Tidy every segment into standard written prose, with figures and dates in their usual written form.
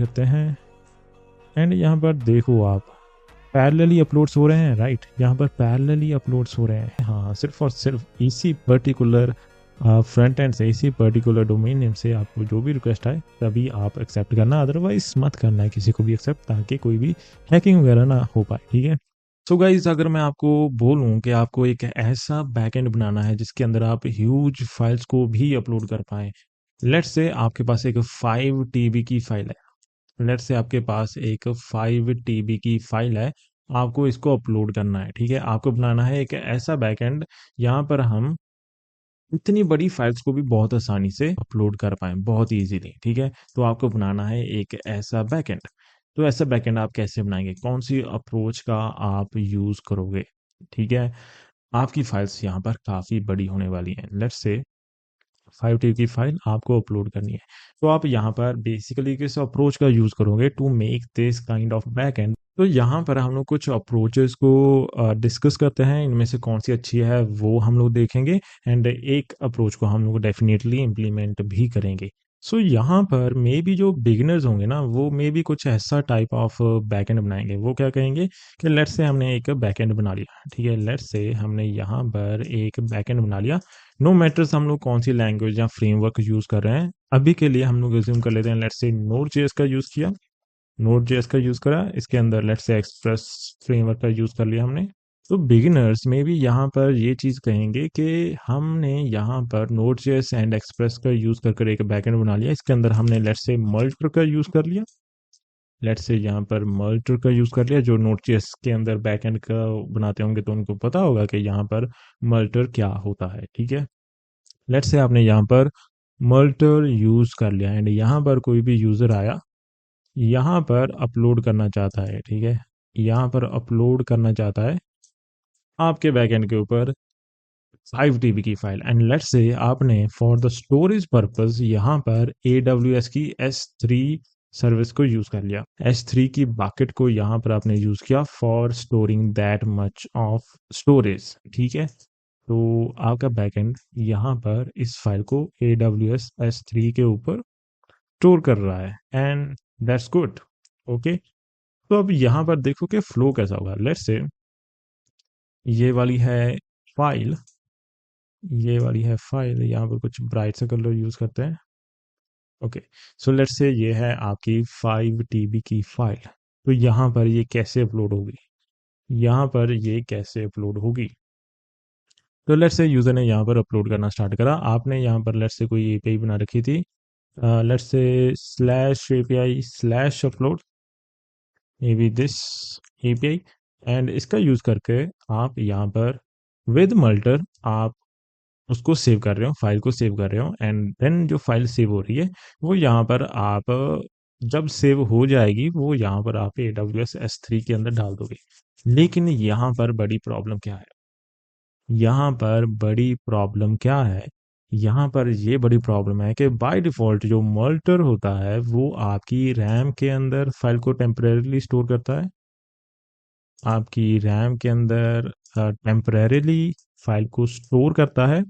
करते हैं एंड यहाँ पर देखो आप पैरेलली अपलोड्स हो रहे हैं, राइट। यहाँ पर पैरेलली अपलोड्स हो रहे हैं, हाँ, सिर्फ और सिर्फ इसी पर्टिकुलर फ्रंट एंड से, इसी पर्टिकुलर डोमेन नेम से आपको जो भी रिक्वेस्ट आए तभी आप एक्सेप्ट करना, अदरवाइज मत करना है किसी को भी एक्सेप्ट, ताकि कोई भी हैकिंग वगैरह ना हो पाए, ठीक है। सो गाइज, अगर मैं आपको बोलूं कि आपको एक ऐसा बैकएंड बनाना है जिसके अंदर आप ह्यूज फाइल्स को भी अपलोड कर पाएँ, लेट्स से आपके पास एक 5 टीबी की फाइल है, लेट्स से आपके पास एक 5 टीबी की फाइल है, आपको इसको अपलोड करना है, ठीक है। आपको बनाना है एक ऐसा बैकएंड यहाँ पर हम इतनी बड़ी फाइल्स को भी बहुत आसानी से अपलोड कर पाएँ, बहुत ईज़िली, ठीक है। तो आपको बनाना है एक ऐसा बैकएंड। तो ऐसा बैकएंड आप कैसे बनाएँगे? कौन-सी अप्रोच का आप यूज़ करोगे? ठीक है। आपकी फाइल्स यहाँ पर काफ़ी बड़ी होने वाली हैं। लेट्स से 5 टीबी की फाइल आपको अपलोड करनी है। तो आप यहाँ पर बेसिकली किस अप्रोच का यूज़ करोगे to make this kind of backend? तो यहाँ पर हम लोग कुछ अप्रोचेस को डिस्कस करते हैं, इनमें से कौन-सी अच्छी है वो हम लोग देखेंगे एंड एक अप्रोच को हम लोग डेफिनिटली इम्प्लीमेंट भी करेंगे। सो यहाँ पर मेबी जो बिगिनर्स होंगे ना, वो मेबी कुछ ऐसा टाइप ऑफ बैकएंड बनाएँगे। वो क्या कहेंगे कि लेट्स से हमने एक बैकएंड बना लिया, ठीक है? लेट्स से हमने यहाँ पर एक बैकएंड बना लिया। नो मैटर्स हम लोग कौन सी लैंग्वेज या फ्रेमवर्क यूज़ कर रहे हैं। अभी के लिए हम लोग अज्यूम कर लेते हैं, लेट्स से नोड.जेएस का यूज़ किया, नोड.जेएस का यूज़ करा, इसके अंदर लेट्स से एक्सप्रेस फ्रेमवर्क का यूज़ कर लिया हमने। तो बिगिनर्स में भी यहाँ पर ये चीज़ कहेंगे कि हमने यहाँ पर नोड.जेएस एंड एक्सप्रेस का यूज़ कर एक बैकएंड बना लिया, इसके अंदर हमने लेट्स से मल्टर का यूज़ कर लिया, लेट्स से यहाँ पर मल्टर का यूज़ कर लिया। जो नोड.जेएस के अंदर बैकएंड का बनाते होंगे तो उनको पता होगा कि यहाँ पर मल्टर क्या होता है, ठीक है। लेट्स से आपने यहाँ पर मल्टर यूज़ कर लिया एंड यहाँ पर कोई भी यूज़र आया, यहाँ पर अपलोड करना चाहता है, ठीक है, यहाँ पर अपलोड करना चाहता है आपके बैकएंड के ऊपर 5 टीबी की फाइल एंड लेट्स से आपने फॉर द स्टोरेज पर्पस यहाँ पर AWS की S3 सर्विस को यूज़ कर लिया, S3 की बकेट को यहाँ पर आपने यूज़ किया for storing that much of storage, ठीक है। तो आपका बैकएंड यहाँ पर इस फाइल को AWS S3 के ऊपर स्टोर कर रहा है एंड दैट्स गुड, ओके। तो अब यहाँ पर देखो कि फ्लो कैसा होगा। लेट्स से ये वाली है फाइल, ये वाली है फाइल, यहाँ पर कुछ ब्राइट सा कलर यूज़ करते हैं, ओके। सो लेट्स से ये है आपकी 5 टीबी की फाइल। तो यहाँ पर ये कैसे अपलोड होगी, यहाँ पर ये कैसे अपलोड होगी? तो लेट्स से यूज़र ने यहाँ पर अपलोड करना स्टार्ट करा, आपने यहाँ पर लेट्स से कोई एपीआई बना रखी थी, let's say slash API slash upload, may be this API, and इसका यूज़ करके आप यहाँ पर विद मल्टर आप उसको सेव कर रहे हो, फाइल को सेव कर रहे हो एंड देन जो फाइल सेव हो रही है वो यहाँ पर आप जब सेव हो जाएगी वो यहाँ पर आप AWS S3 के अंदर डाल दोगे। लेकिन यहाँ पर बड़ी प्रॉब्लम क्या है, यहाँ पर बड़ी प्रॉब्लम क्या है, यहाँ पर ये बड़ी प्रॉब्लम है कि बाय डिफ़ॉल्ट जो मल्टर होता है वो आपकी रैम के अंदर फाइल को टेम्परेरीली स्टोर करता है, आपकी रैम के अंदर टेम्परेरीली फाइल को स्टोर करता है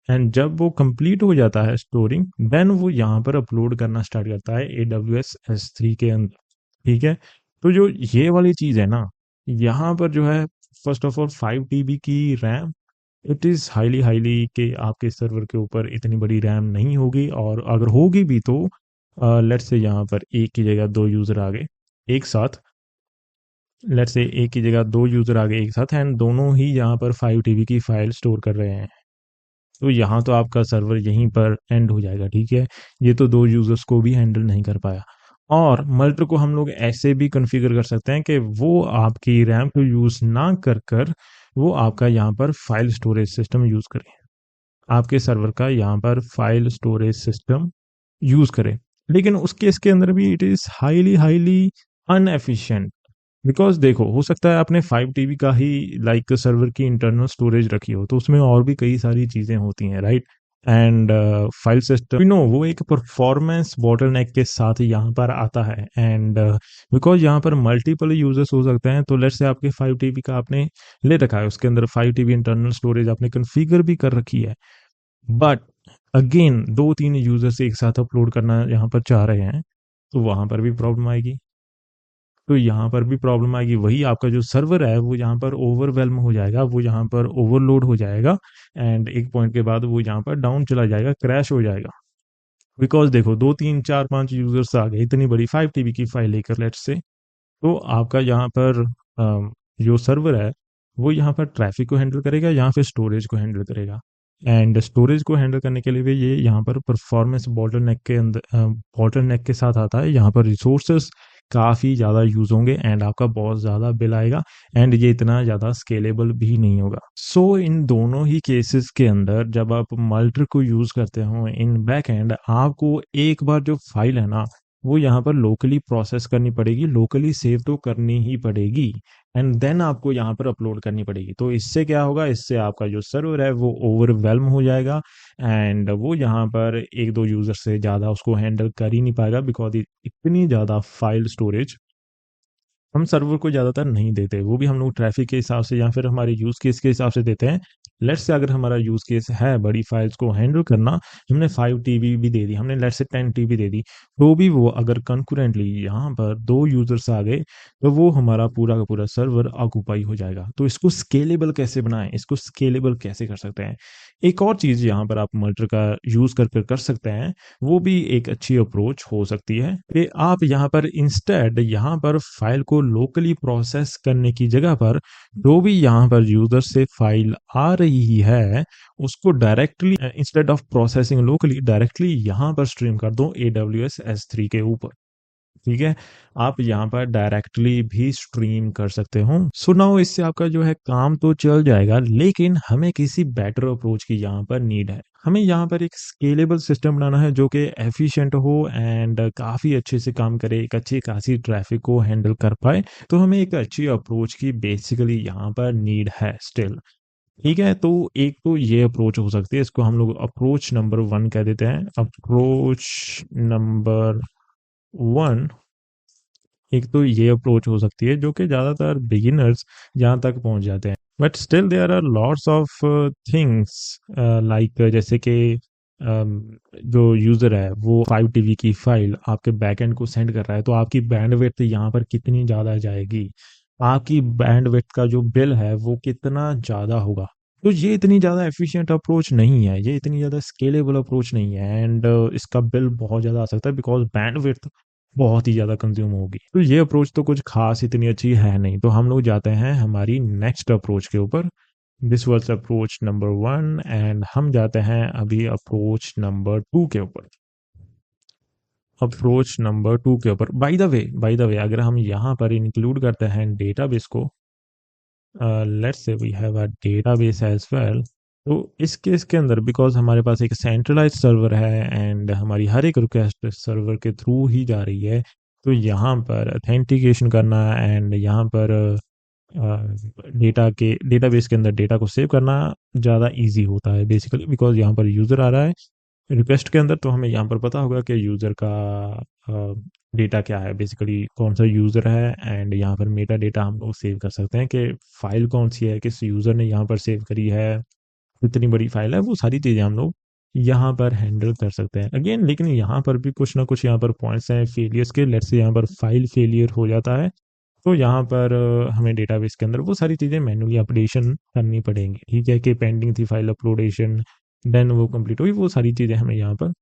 एंड जब वो कंप्लीट हो जाता है स्टोरिंग, देन वो यहाँ पर अपलोड करना स्टार्ट करता है AWS S3 के अंदर, ठीक है। तो जो ये वाली चीज़ है ना, यहाँ पर जो है फर्स्ट ऑफ ऑल 5 टीबी की RAM, it is highly highly कि आपके सर्वर के ऊपर इतनी बड़ी रैम नहीं होगी, और अगर होगी भी तो लेट्स से यहाँ पर एक की जगह दो यूज़र आ गए एक साथ, लेट्स से एक की जगह दो यूज़र आ गए एक साथ एंड दोनों ही यहाँ पर 5 टीबी की फाइल स्टोर कर रहे हैं, तो यहाँ तो आपका सर्वर यहीं पर एंड हो जाएगा, ठीक है। ये तो दो यूजर्स को भी हैंडल नहीं कर पाया। और मल्टर को हम लोग ऐसे भी कॉन्फ़िगर कर सकते हैं कि वो आपकी रैम को यूज़ ना कर कर वो आपका यहाँ पर फाइल स्टोरेज सिस्टम यूज़ करे, आपके सर्वर का यहाँ पर फाइल स्टोरेज सिस्टम यूज़ करे। लेकिन उस केस के अंदर भी it is highly highly unefficient, because देखो हो सकता है आपने 5 टीबी का ही लाइक सर्वर की इंटरनल स्टोरेज रखी हो, तो उसमें और भी कई सारी चीज़ें होती हैं, right. And file system no वो एक परफॉर्मेंस बॉटलनेक के साथ यहाँ पर आता है एंड बिकॉज यहाँ पर मल्टीपल यूजर्स हो सकते हैं, तो लेट्स से आपके 5 टीबी का आपने ले रखा है, उसके अंदर 5 टीबी इंटरनल स्टोरेज आपने कन्फिगर भी कर रखी है, बट अगेन 2-3 यूजर्स एक साथ अपलोड करना यहाँ पर चाह रहे हैं, तो वहाँ पर भी प्रॉब्लम आएगी। तो यहाँ पर भी प्रॉब्लम आएगी, वही आपका जो सर्वर है वो यहाँ पर ओवरवेल्म हो जाएगा, वो यहाँ पर ओवरलोड हो जाएगा, एंड एक पॉइंट के बाद वो यहाँ पर डाउन चला जाएगा, क्रैश हो जाएगा। बिकॉज देखो 2 3 4 5 यूजर्स आ गए इतनी बड़ी 5 TB की फाइल लेकर, लेट्स से, तो आपका यहाँ पर जो सर्वर है वो यहाँ पर ट्रैफिक को हैंडल करेगा, यहाँ पे स्टोरेज को हैंडल करेगा, एंड स्टोरेज को हैंडल करने के लिए भी ये यहाँ पर परफॉर्मेंस बॉटलनेक के अंदर बॉटलनेक के साथ आता है। यहाँ पर रिसोर्सेस काफ़ी ज़्यादा यूज़ होंगे एंड आपका बहुत ज़्यादा बिल आएगा, एंड ये इतना ज़्यादा स्केलेबल भी नहीं होगा। सो इन दोनों ही केसेस के अंदर जब आप मल्टर को यूज़ करते हो इन बैक एंड, आपको एक बार जो फाइल है ना वो यहाँ पर लोकली प्रोसेस करनी पड़ेगी, लोकली सेव तो करनी ही पड़ेगी, एंड देन आपको यहाँ पर अपलोड करनी पड़ेगी। तो इससे क्या होगा, इससे आपका जो सर्वर है वो ओवरवेल्म हो जाएगा, एंड वो यहाँ पर एक दो यूजर से ज़्यादा उसको हैंडल कर ही नहीं पाएगा, बिकॉज इतनी ज़्यादा फाइल स्टोरेज हम सर्वर को ज़्यादातर नहीं देते, वो भी हम लोग ट्रैफिक के हिसाब से या फिर हमारे यूज़ केस के हिसाब से देते हैं। लेट्स से अगर हमारा यूज़ केस है बड़ी फाइल्स को हैंडल करना, हमने 5 TB भी दे दी, हमने लेट्स से 10 TB दे दी, तो भी वो अगर कंकरेंटली यहाँ पर 2 यूजर्स आ गए तो वो हमारा पूरा का पूरा सर्वर ऑक्यूपाई हो जाएगा। तो इसको स्केलेबल कैसे बनाएं, इसको स्केलेबल कैसे कर सकते हैं? एक और चीज़ यहाँ पर आप मल्टर का यूज़ कर सकते हैं, वो भी एक अच्छी अप्रोच हो सकती है कि आप यहाँ पर इंस्टेड यहाँ पर फाइल को लोकली प्रोसेस करने की जगह पर जो भी यहाँ पर यूजर से फाइल आ रही है उसको directly instead of processing locally directly यहाँ पर स्ट्रीम कर दो AWS S3 के ऊपर। ठीक है, आप यहाँ पर डायरेक्टली भी स्ट्रीम कर सकते हो। सो नाउ इससे आपका जो है काम तो चल जाएगा, लेकिन हमें किसी बेटर अप्रोच की यहाँ पर नीड है। हमें यहाँ पर एक स्केलेबल सिस्टम बनाना है जो कि एफिशिएंट हो एंड काफ़ी अच्छे से काम करे, एक अच्छी खासी ट्रैफिक को हैंडल कर पाए। तो हमें एक अच्छी अप्रोच की बेसिकली यहाँ पर नीड है स्टिल। ठीक है, तो एक तो ये अप्रोच हो सकती है, इसको हम लोग अप्रोच नंबर 1 कह देते हैं। अप्रोच नंबर 1, एक तो ये अप्रोच हो सकती है जो कि ज़्यादातर बिगिनर्स जहाँ तक पहुँच जाते हैं, but still there are lots of things like जैसे कि जो यूज़र है वो 5 TB की फाइल आपके बैकएंड को सेंड कर रहा है, तो आपकी बैंडविड्थ यहाँ पर कितनी ज़्यादा जाएगी, आपकी बैंडविड्थ का जो बिल है वो कितना ज़्यादा होगा। तो ये इतनी ज़्यादा एफिशिएंट अप्रोच नहीं है, ये इतनी ज़्यादा स्केलेबल अप्रोच नहीं है, एंड इसका बिल बहुत ज़्यादा आ सकता है बिकॉज बैंडविड्थ बहुत ही ज़्यादा कंज्यूम होगी। तो ये अप्रोच तो कुछ खास इतनी अच्छी है नहीं, तो हम लोग जाते हैं हमारी नेक्स्ट अप्रोच के ऊपर। This was approach number 1 and हम जाते हैं अभी अप्रोच नंबर 2 के ऊपर। अप्रोच नंबर 2 के ऊपर बाय द वे अगर हम यहाँ पर इंक्लूड करते हैं डेटाबेस को, let's say we have a database as well, तो इस केस के अंदर बिकॉज हमारे पास एक सेंट्रलाइज सर्वर है एंड हमारी हर एक रिक्वेस्ट सर्वर के थ्रू ही जा रही है, तो यहाँ पर अथेंटिकेशन करना एंड यहाँ पर डेटाबेस के अंदर डेटा को सेव करना ज़्यादा इजी होता है बेसिकली, बिकॉज यहाँ पर यूज़र आ रहा है रिक्वेस्ट के अंदर, तो हमें यहाँ पर पता होगा कि यूज़र का डेटा क्या है, बेसिकली कौन सा यूज़र है, एंड यहाँ पर मेटा डेटा हम लोग सेव कर सकते हैं कि फाइल कौन सी है, किस यूज़र ने यहाँ पर सेव करी है, कितनी बड़ी फाइल है, वो सारी चीज़ें हम लोग यहाँ पर हैंडल कर सकते हैं अगेन। लेकिन यहाँ पर भी कुछ ना कुछ यहाँ पर पॉइंट्स हैं फेलियर्स के, लेट्स से यहाँ पर फाइल फेलियर हो जाता है, तो यहाँ पर हमें डेटाबेस के अंदर वो सारी चीज़ें मैनुअली अपडेशन करनी पड़ेंगी। ठीक है, कि पेंडिंग थी फाइल अपलोडेशन, देन वो कंप्लीट हुई, वो सारी चीज़ें हमें यहाँ पर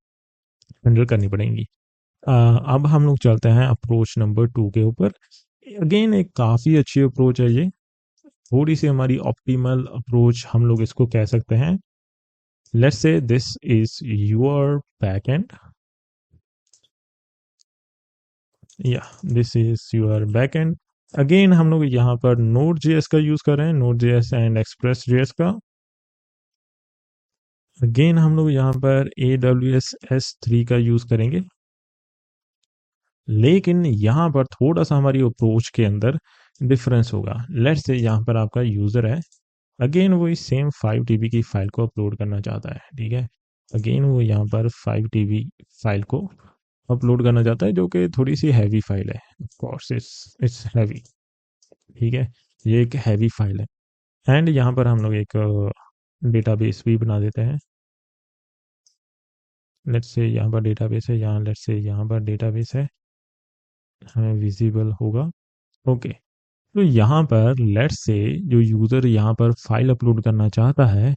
हैंडल करनी पड़ेंगी। अब हम लोग चलते हैं अप्रोच नंबर 2 के ऊपर। अगेन एक काफ़ी अच्छी अप्रोच है ये, थोड़ी सी हमारी ऑप्टिमल अप्रोच हम लोग इसको कह सकते हैं। Let's say this is your backend, या this is your backend. Again हम लोग यहाँ पर Node.js का यूज़ कर रहे हैं, Node.js एंड Express.js का। अगेन हम लोग यहाँ पर AWS S3 का यूज़ करेंगे, लेकिन यहाँ पर थोड़ा सा हमारी अप्रोच के अंदर डिफरेंस होगा। लेट्स से यहाँ पर आपका यूज़र है, अगेन वो इस सेम 5 TB की फाइल को अपलोड करना चाहता है। ठीक है, अगेन वो यहाँ पर 5 TB फाइल को अपलोड करना चाहता है जो कि थोड़ी सी हैवी फाइल है, ऑफ कोर्स इट्स हैवी। ठीक है, ये एक हैवी फाइल है, एंड यहाँ पर हम लोग एक डेटाबेस भी बना देते हैं। लेट्स से यहाँ पर डेटाबेस है, यहाँ लेट्स से यहाँ पर डेटाबेस है, हमें विजिबल होगा। ओके, तो यहाँ पर लेट्स से जो यूज़र यहाँ पर फाइल अपलोड करना चाहता है,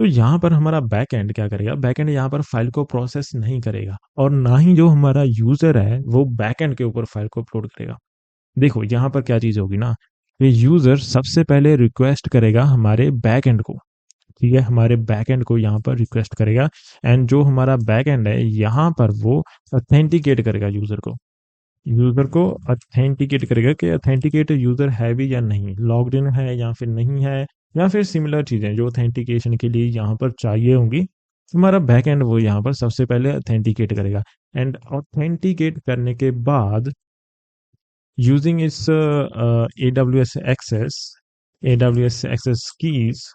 तो यहाँ पर हमारा बैक एंड क्या करेगा, बैक एंड यहाँ पर फाइल को प्रोसेस नहीं करेगा, और ना ही जो हमारा यूज़र है वो बैक एंड के ऊपर फाइल को अपलोड करेगा। देखो यहाँ पर क्या चीज़ होगी ना, ये यूज़र सबसे पहले रिक्वेस्ट करेगा हमारे बैक एंड को, ठीक है, हमारे बैक एंड को यहाँ पर रिक्वेस्ट करेगा, एंड जो हमारा बैक एंड है यहाँ पर वो ऑथेंटिकेट करेगा यूज़र को ऑथेंटिकेट करेगा कि ऑथेंटिकेट यूज़र है भी या नहीं, लॉग्ड इन है या फिर नहीं है, या फिर सिमिलर चीज़ें जो ऑथेंटिकेशन के लिए यहाँ पर चाहिए होंगी। हमारा बैक एंड वो यहाँ पर सबसे पहले ऑथेंटिकेट करेगा, एंड ऑथेंटिकेट करने के बाद यूजिंग इस AWS एक्सेस कीज,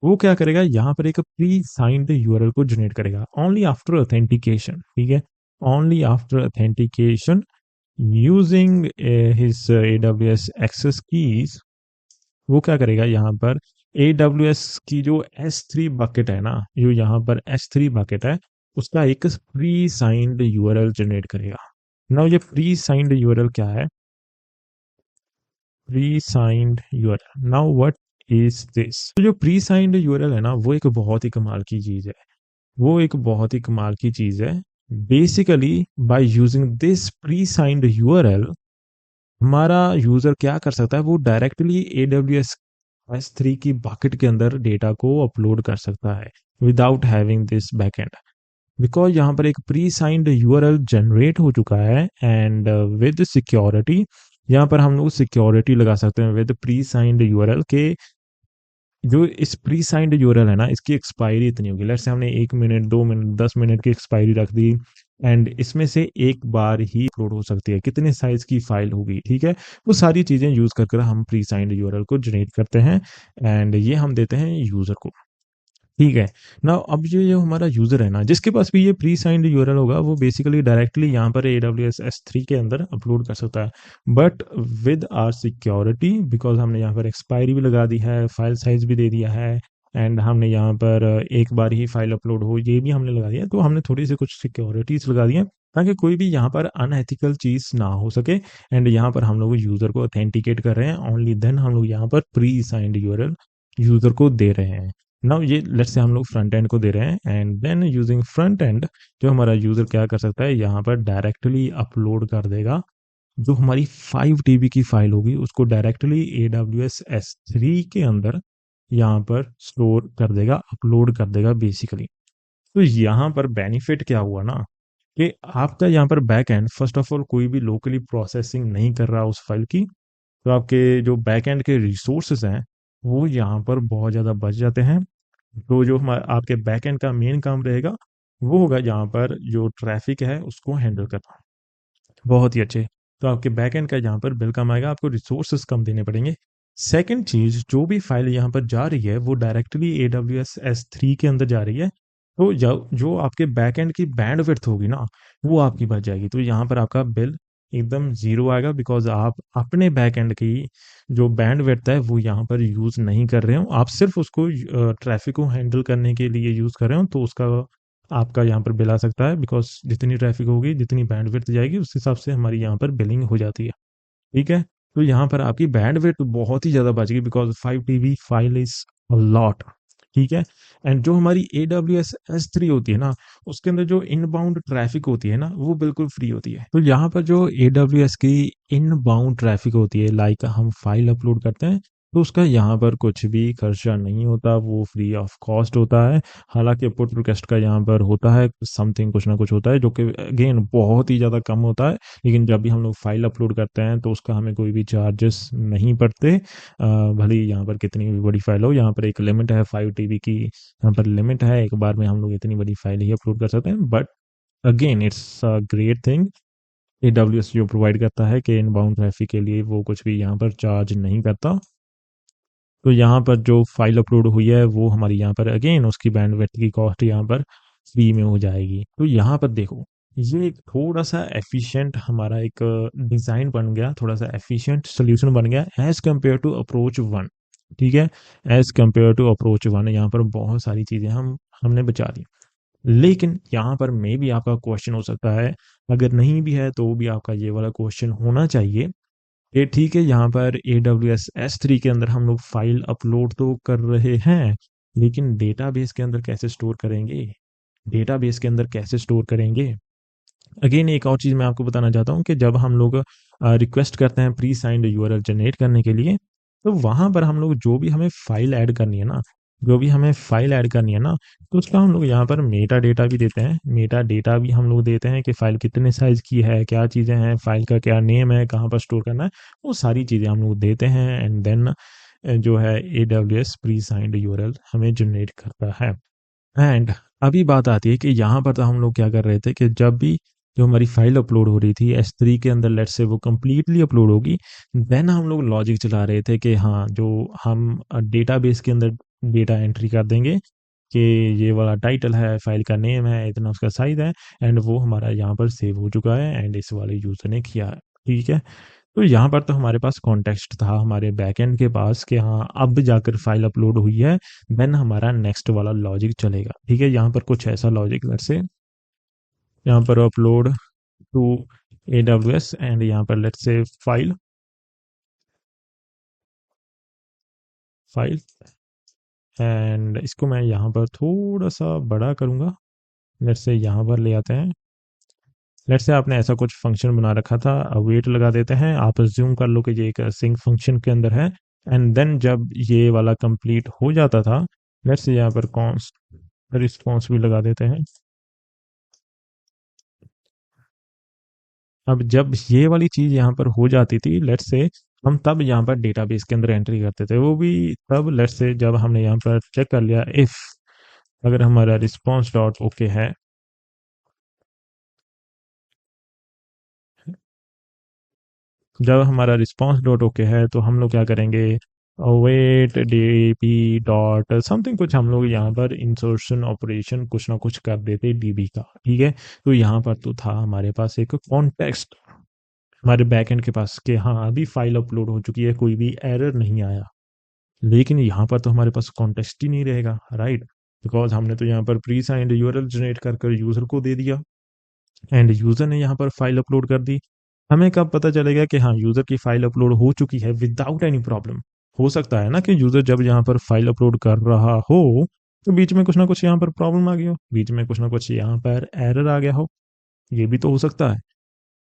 वो क्या करेगा, यहाँ पर एक प्री साइंड यूआरएल को जनरेट करेगा ओनली आफ्टर ऑथेंटिकेशन, ठीक है, only after authentication using his AWS access keys. वो क्या करेगा यहाँ पर, AWS की जो S3 बकेट है ना, जो यहाँ पर S3 बकेट है, उसका एक प्री साइंड यूआरएल जनरेट करेगा। नाउ ये प्री साइंड यूआरएल क्या है, pre signed URL, now what is this. तो जो प्री साइंड यूआरएल है ना, वो एक बहुत ही कमाल की चीज है, वो एक बहुत ही कमाल की चीज है। Basically by using this pre signed URL, हमारा यूजर क्या कर सकता है, वो डायरेक्टली AWS S3 की बकेट के अंदर डेटा को अपलोड कर सकता है without having this backend, because यहाँ पर एक प्री साइंड यूआरएल जनरेट हो चुका है, एंड विद सिक्योरिटी, यहाँ पर हम लोग सिक्योरिटी लगा सकते हैं विद प्री साइंड यूआरएल के, जो इस प्री साइंड यूआरएल है ना, इसकी एक्सपायरी इतनी होगी, लेट्स से हमने 1 मिनट 2 मिनट 10 मिनट की एक्सपायरी रख दी, एंड इसमें से एक बार ही अपलोड हो सकती है, कितने साइज की फाइल होगी, ठीक है, वो सारी चीजें यूज कर कर हम प्री साइंड यूआरएल को जनरेट करते हैं, एंड ये हम देते हैं यूजर को, ठीक है ना। अब ये जो हमारा यूजर है ना, जिसके पास भी ये प्री साइंड यूआरएल होगा, वो बेसिकली डायरेक्टली यहाँ पर AWS S3 के अंदर अपलोड कर सकता है, but with our security, because हमने यहाँ पर एक्सपायरी भी लगा दी है, फाइल साइज भी दे दिया है, एंड हमने यहाँ पर एक बार ही फाइल अपलोड हो ये भी हमने लगा दिया, तो हमने थोड़ी सी कुछ सिक्योरिटीज लगा दी है, ताकि कोई भी यहाँ पर अनएथिकल चीज ना हो सके, एंड यहाँ पर हम लोग यूजर को ऑथेंटिकेट कर रहे हैं, ओनली देन हम लोग यहाँ पर प्री साइंड यूआरएल यूजर को दे रहे हैं। नाउ ये लेट्स से हम लोग फ्रंट एंड को दे रहे हैं, and then using front end, जो हमारा यूजर क्या कर सकता है, यहाँ पर डायरेक्टली अपलोड कर देगा, जो हमारी 5 TB की फाइल होगी उसको डायरेक्टली AWS S3 के अंदर यहाँ पर स्टोर कर देगा, अपलोड कर देगा बेसिकली। तो यहाँ पर बेनिफिट क्या हुआ ना, कि आपका यहाँ पर back and first of all कोई भी लोकली प्रोसेसिंग नहीं कर रहा उस फाइल की, तो आपके जो बैक एंड के रिसोर्सेज हैं वो यहाँ पर बहुत ज़्यादा बच जाते हैं। तो जो हमारा आपके बैकएंड का मेन काम रहेगा, वो होगा यहाँ पर जो ट्रैफिक है उसको हैंडल करना। बहुत ही अच्छे। तो आपके बैकएंड का यहाँ पर बिल कम आएगा, आपको रिसोर्सेज कम देने पड़ेंगे। सेकंड चीज, जो भी फाइल यहाँ पर जा रही है वो डायरेक्टली AWS S3 के अंदर जा रही है, तो जो आपके बैकएंड की बैंडविड्थ होगी ना, वो आपकी बच जाएगी, तो यहाँ पर आपका बिल एकदम जीरो आएगा, बिकॉज आप अपने बैकएंड की जो बैंडविड्थ है वो यहाँ पर यूज नहीं कर रहे हो, आप सिर्फ उसको ट्रैफिक को हैंडल करने के लिए यूज कर रहे हो, तो उसका आपका यहाँ पर बिल आ सकता है, बिकॉज जितनी ट्रैफिक होगी जितनी बैंडविड्थ जाएगी उस हिसाब से हमारी यहाँ पर बिलिंग हो जाती है, ठीक है। तो यहाँ पर आपकी बैंडविड्थ बहुत ही ज़्यादा बचेगी, because 5 TB file is a lot, ठीक है। एंड जो हमारी AWS S3 होती है ना, उसके अंदर जो इनबाउंड ट्रैफिक होती है ना, वो बिल्कुल फ्री होती है। तो यहाँ पर जो AWS की इनबाउंड ट्रैफिक होती है, लाइक हम फाइल अपलोड करते हैं, तो उसका यहाँ पर कुछ भी खर्चा नहीं होता, वो फ्री ऑफ कॉस्ट होता है। हालांकि पुट रिक्वेस्ट का यहाँ पर होता है समथिंग, कुछ ना कुछ होता है, जो कि अगेन बहुत ही ज़्यादा कम होता है, लेकिन जब भी हम लोग फाइल अपलोड करते हैं तो उसका हमें कोई भी चार्जेस नहीं पड़ते, भले ही यहाँ पर कितनी भी बड़ी फाइल हो। यहाँ पर एक लिमिट है 5 TB की, यहाँ पर लिमिट है, एक बार में हम लोग इतनी बड़ी फाइल ही अपलोड कर सकते हैं, but again it's a great thing. AWS जो प्रोवाइड करता है कि इनबाउंड ट्रैफिक के लिए वो कुछ भी यहाँ पर चार्ज नहीं करता। तो यहाँ पर जो फाइल अपलोड हुई है वो हमारी यहाँ पर अगेन उसकी बैंडविड्थ की कॉस्ट यहाँ पर फ्री में हो जाएगी। तो यहाँ पर देखो, ये एक थोड़ा सा एफिशिएंट हमारा एक डिज़ाइन बन गया, थोड़ा सा एफिशिएंट सोल्यूशन बन गया as compare to approach one, ठीक है। As compare to approach one यहाँ पर बहुत सारी चीज़ें हमने बचा दी। लेकिन यहाँ पर मे भी आपका क्वेश्चन हो सकता है, अगर नहीं भी है तो भी आपका ये वाला क्वेश्चन होना चाहिए ये ठीक है। यहाँ पर AWS S3 के अंदर हम लोग फाइल अपलोड तो कर रहे हैं, लेकिन डेटाबेस के अंदर कैसे स्टोर करेंगे? डेटाबेस के अंदर कैसे स्टोर करेंगे? अगेन एक और चीज़ मैं आपको बताना चाहता हूँ कि जब हम लोग रिक्वेस्ट करते हैं प्री साइंड यूआरएल जनरेट करने के लिए, तो वहाँ पर हम लोग जो भी हमें फाइल ऐड करनी है ना, जो भी हमें फाइल ऐड करनी है ना, तो उसका हम लोग यहाँ पर मेटा डेटा भी देते हैं। मेटा डेटा भी हम लोग देते हैं कि फाइल कितने साइज की है, क्या चीज़ें हैं, फाइल का क्या नेम है, कहाँ पर स्टोर करना है, वो सारी चीज़ें हम लोग देते हैं। एंड देन जो है AWS प्री साइंड यूआरएल हमें जनरेट करता है। एंड अभी बात आती है कि यहाँ पर तो हम लोग क्या कर रहे थे कि जब भी जो हमारी फाइल अपलोड हो रही थी S3 के अंदर, लेट्स से वो कम्प्लीटली अपलोड होगी, देन हम लोग लॉजिक चला रहे थे कि हाँ जो हम डेटाबेस के अंदर डेटा एंट्री कर देंगे कि ये वाला टाइटल है, फाइल का नेम है, इतना उसका साइज है, एंड वो हमारा यहाँ पर सेव हो चुका है एंड इस वाले यूज़र ने किया है। ठीक है, तो यहाँ पर तो हमारे पास कॉन्टेक्स्ट था हमारे बैकएंड के पास कि हाँ अब जाकर फाइल अपलोड हुई है, देन हमारा नेक्स्ट वाला लॉजिक चलेगा। ठीक है, यहाँ पर कुछ ऐसा लॉजिक जैसे यहाँ पर अपलोड टू AWS एंड यहाँ पर let's say file file and इसको मैं यहाँ पर थोड़ा सा बड़ा करूँगा। लेट्स से यहाँ पर ले आते हैं। लेट्स से आपने ऐसा कुछ फंक्शन बना रखा था, वेट लगा देते हैं, आप अज्यूम कर लो कि ये एक सिंक फंक्शन के अंदर है। एंड देन जब ये वाला कंप्लीट हो जाता था, लेट्स से यहाँ पर कॉन्स्ट रिस्पॉन्स भी लगा देते हैं। अब जब ये वाली चीज यहाँ पर हो जाती थी, लेट्स से हम तब यहाँ पर डेटाबेस के अंदर एंट्री करते थे, वो भी तब लेट्स से जब हमने यहाँ पर चेक कर लिया इफ अगर हमारा रिस्पॉन्स डॉट ओके है, जब हमारा रिस्पॉन्स डॉट ओके है तो हम लोग क्या करेंगे, वेट डीबी डॉट समथिंग कुछ हम लोग यहाँ पर इंसर्शन ऑपरेशन कुछ ना कुछ कर देते डीबी का। ठीक है, तो यहाँ पर तो था हमारे पास एक कॉन्टेक्स्ट हमारे बैकएंड के पास कि हाँ अभी फाइल अपलोड हो चुकी है, कोई भी एरर नहीं आया। लेकिन यहाँ पर तो हमारे पास कॉन्टेक्स्ट ही नहीं रहेगा, राइट? बिकॉज हमने तो यहाँ पर प्री साइंड यूआरएल जनरेट कर कर यूजर को दे दिया एंड यूजर ने यहाँ पर फाइल अपलोड कर दी। हमें कब पता चलेगा कि हाँ यूजर की फाइल अपलोड हो चुकी है विदाउट एनी प्रॉब्लम? हो सकता है ना कि यूजर जब यहाँ पर फाइल अपलोड कर रहा हो तो बीच में कुछ ना कुछ यहाँ पर प्रॉब्लम आ गई हो, बीच में कुछ ना कुछ यहाँ पर एरर आ गया हो, ये भी तो हो सकता है।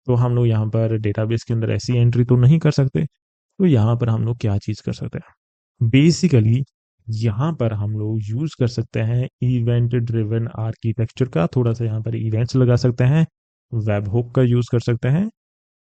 तो हम लोग यहाँ पर डेटाबेस के अंदर ऐसी एंट्री तो नहीं कर सकते। तो यहाँ पर हम लोग क्या चीज़ कर सकते हैं? बेसिकली यहाँ पर हम लोग यूज कर सकते हैं इवेंट ड्रिवन आर्किटेक्चर का, थोड़ा सा यहाँ पर इवेंट्स लगा सकते हैं, वेब हुक का यूज कर सकते हैं।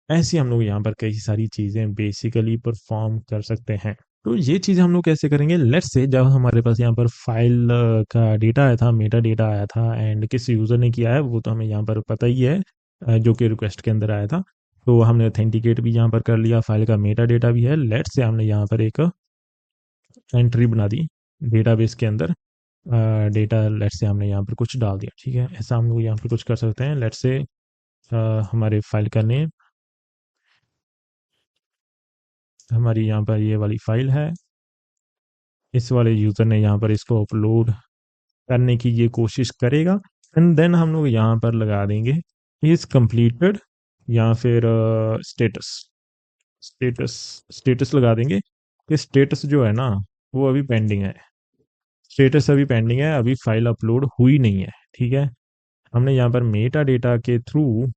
ऐसी हम लोग यहाँ पर कई सारी चीजें बेसिकली परफॉर्म कर सकते हैं। तो ये चीज़ हम लोग कैसे करेंगे? लेट्स से जब हमारे पास यहाँ पर फाइल का डेटा आया था, मेटा डेटा आया था एंड किस यूज़र ने किया है वो तो हमें यहाँ पर पता ही है, जो कि रिक्वेस्ट के अंदर आया था। तो हमने ऑथेंटिकेट भी यहाँ पर कर लिया, फाइल का मेटा डेटा भी है। लेट्स से हमने यहाँ पर एक एंट्री बना दी डेटाबेस के अंदर, डेटा लेट्स से हमने यहाँ पर कुछ डाल दिया। ठीक है, ऐसा हम लोग यहाँ पर कुछ कर सकते हैं। लेट्स से हमारे फाइल का नेम, हमारी यहाँ पर ये वाली फाइल है, इस वाले यूज़र ने यहाँ पर इसको अपलोड करने की ये कोशिश करेगा एंड देन हम लोग यहाँ पर लगा देंगे इज कंप्लीटेड या फिर स्टेटस स्टेटस स्टेटस लगा देंगे कि स्टेटस जो है ना वो अभी पेंडिंग है, स्टेटस अभी पेंडिंग है, अभी फाइल अपलोड हुई नहीं है। ठीक है, हमने यहाँ पर मेटा डेटा के थ्रू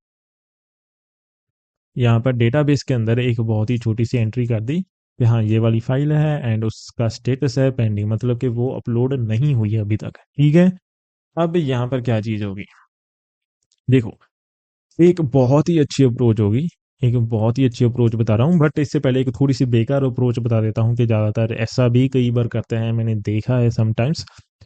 यहाँ पर डेटाबेस के अंदर एक बहुत ही छोटी सी एंट्री कर दी कि हाँ ये वाली फाइल है एंड उसका स्टेटस है पेंडिंग, मतलब कि वो अपलोड नहीं हुई है अभी तक। ठीक है, अब यहाँ पर क्या चीज़ होगी, देखो एक बहुत ही अच्छी अप्रोच होगी, एक बहुत ही अच्छी अप्रोच बता रहा हूँ, बट इससे पहले एक थोड़ी सी बेकार अप्रोच बता देता हूँ कि ज़्यादातर ऐसा भी कई बार करते हैं, मैंने देखा है समटाइम्स।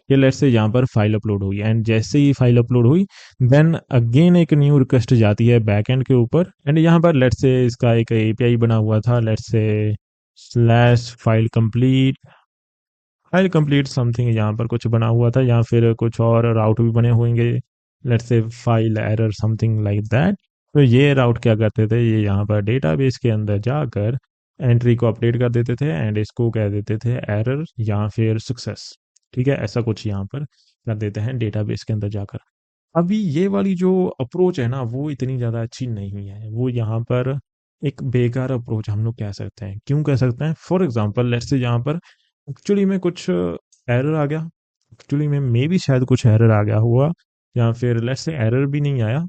कि लेट्स से यहाँ पर फाइल अपलोड हुई एंड जैसे ही फाइल अपलोड हुई देन अगेन एक न्यू रिक्वेस्ट जाती है बैकएंड के ऊपर एंड यहाँ पर लेट्स से इसका एक एपीआई बना हुआ था, let's say slash file complete something यहाँ पर कुछ बना हुआ था या फिर कुछ और राउट भी बने होंगे, let's say file error something like that. तो ये राउट क्या करते थे, ये यहाँ पर डेटाबेस के अंदर जाकर एंट्री को अपडेट कर देते थे एंड इसको कह देते थे एरर या फिर सक्सेस। ठीक है, ऐसा कुछ यहाँ पर कर देते हैं डेटाबेस के अंदर जाकर। अभी ये वाली जो अप्रोच है ना, वो इतनी ज़्यादा अच्छी नहीं है। वो यहाँ पर एक बेकार अप्रोच हम लोग कह सकते हैं। क्यों कह सकते हैं? फॉर एग्ज़ाम्पल लेट्स से यहाँ पर एक्चुअली में कुछ एरर आ गया। एक्चुअली में मेबी शायद कुछ एरर आ गया हुआ, या फिर लेट्स से एरर भी नहीं आया।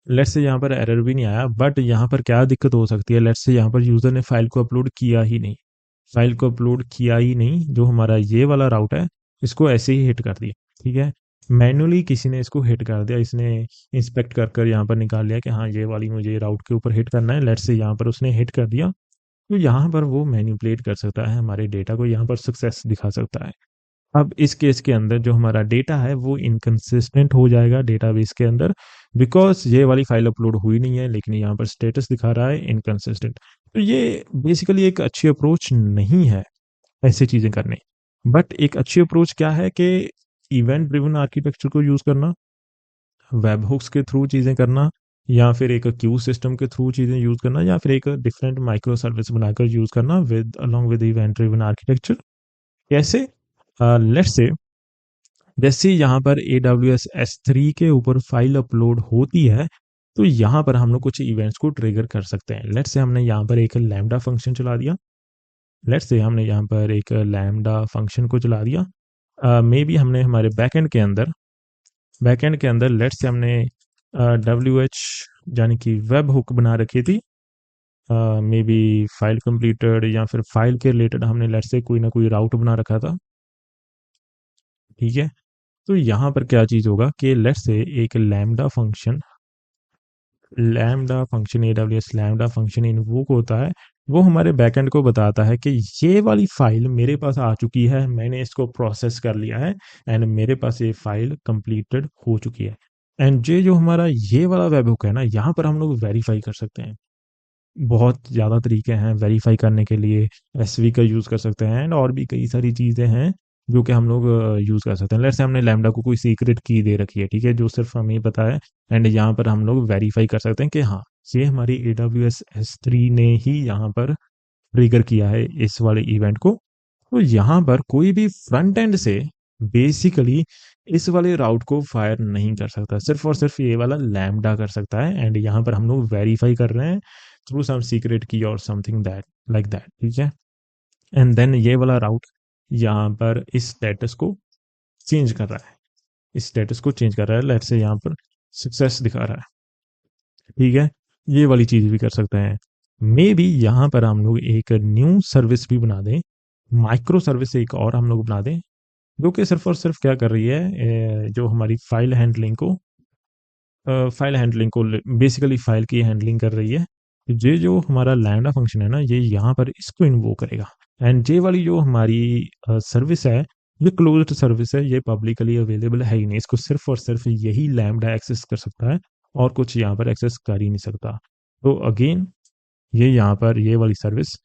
लेट्स से यहाँ पर एरर भी नहीं आया, बट यहाँ पर क्या दिक्कत हो सकती है? लेट्स से यहाँ पर यूज़र ने फ़ाइल को अपलोड किया ही नहीं। फ़ाइल को अपलोड किया ही नहीं, जो हमारा ये वाला राउट है, इसको ऐसे ही हिट कर दिया, ठीक है? मैन्युअली किसी ने इसको हिट कर दिया, इसने इंस्पेक्ट कर कर यहाँ पर निकाल लिया कि हाँ, ये वाली मुझे राउट के ऊपर हिट करना है। लेट्स से यहाँ पर उसने हिट कर दिया, तो यहाँ पर वो मैनिपुलेट कर सकता है हमारे डेटा को, यहाँ पर सक्सेस दिखा सकता है। अब इस केस के अंदर जो हमारा डेटा है वो इनकंसिस्टेंट हो जाएगा डेटाबेस के अंदर, बिकॉज ये वाली फाइल अपलोड हुई नहीं है, लेकिन यहाँ पर स्टेटस दिखा रहा है इनकंसिस्टेंट। तो ये बेसिकली एक अच्छी अप्रोच नहीं है ऐसी चीज़ें करने। बट एक अच्छी अप्रोच क्या है कि इवेंट ड्रिवन आर्किटेक्चर को यूज़ करना, वेब हुक्स के थ्रू चीज़ें करना, या फिर एक क्यू सिस्टम के थ्रू चीज़ें यूज़ करना, या फिर एक डिफरेंट माइक्रो सर्विस बनाकर यूज़ करना with along with event driven architecture. कैसे? लेट्स से जैसे यहाँ पर AWS S3 के ऊपर फाइल अपलोड होती है, तो यहाँ पर हम लोग कुछ इवेंट्स को ट्रिगर कर सकते हैं। लेट्स से हमने यहाँ पर एक लैम्डा फंक्शन चला दिया। लेट्स से हमने यहाँ पर एक लैम्डा फंक्शन को चला दिया। मे बी हमने हमारे बैकएंड के अंदर लेट्स से हमने WH यानी कि वेब हुक बना रखी थी। मे बी फाइल कंप्लीटेड, या फिर फाइल के रिलेटेड हमने लेट्स से कोई ना कोई राउट बना रखा था, ठीक है? तो यहाँ पर क्या चीज़ होगा कि लेट्स से एक lambda function AWS lambda function invoke होता है। वो हमारे बैकएंड को बताता है कि ये वाली फाइल मेरे पास आ चुकी है, मैंने इसको प्रोसेस कर लिया है, एंड मेरे पास ये फाइल कंप्लीटेड हो चुकी है। एंड ये जो हमारा ये वाला वेबहुक है ना, यहाँ पर हम लोग वेरीफाई कर सकते हैं। बहुत ज़्यादा तरीके हैं वेरीफाई करने के लिए। एसवी का यूज़ कर सकते हैं, एंड और भी कई सारी चीज़ें हैं जो कि हम लोग यूज़ कर सकते हैं। लेट्स से हमने लैम्डा को कोई सीक्रेट की दे रखी है, ठीक है, जो सिर्फ हमें ही पता है, एंड यहाँ पर हम लोग वेरीफाई कर सकते हैं कि हाँ, ये हमारी AWS S3 ने ही यहाँ पर ट्रिगर किया है इस वाले इवेंट को। तो यहाँ पर कोई भी फ्रंट एंड से बेसिकली इस वाले राउट को फायर नहीं कर सकता, सिर्फ और सिर्फ ये वाला लैम्डा कर सकता है। एंड यहाँ पर हम लोग वेरीफाई कर रहे हैं थ्रू सम सीक्रेट की और समथिंग दैट लाइक दैट, ठीक है? एंड देन ये वाला राउट यहाँ पर इस स्टेटस को चेंज कर रहा है, इस स्टेटस को चेंज कर रहा है। लेट्स से यहाँ पर सक्सेस दिखा रहा है, ठीक है? ये वाली चीज़ भी कर सकते हैं। मे बी यहाँ पर हम लोग एक न्यू सर्विस भी बना दें, माइक्रो सर्विस एक और हम लोग बना दें, जो कि सिर्फ और सिर्फ क्या कर रही है, जो हमारी फाइल हैंडलिंग को बेसिकली फाइल की हैंडलिंग कर रही है। ये जो हमारा लैम्डा फंक्शन है ना, ये यहाँ पर इसको इन्वोक करेगा। एंड ये वाली जो हमारी सर्विस है, ये क्लोज्ड सर्विस है, ये पब्लिकली अवेलेबल है ही नहीं। इसको सिर्फ और सिर्फ यही लैम्डा एक्सेस कर सकता है, और कुछ यहाँ पर एक्सेस कर ही नहीं सकता। तो अगेन ये यहाँ पर ये वाली सर्विस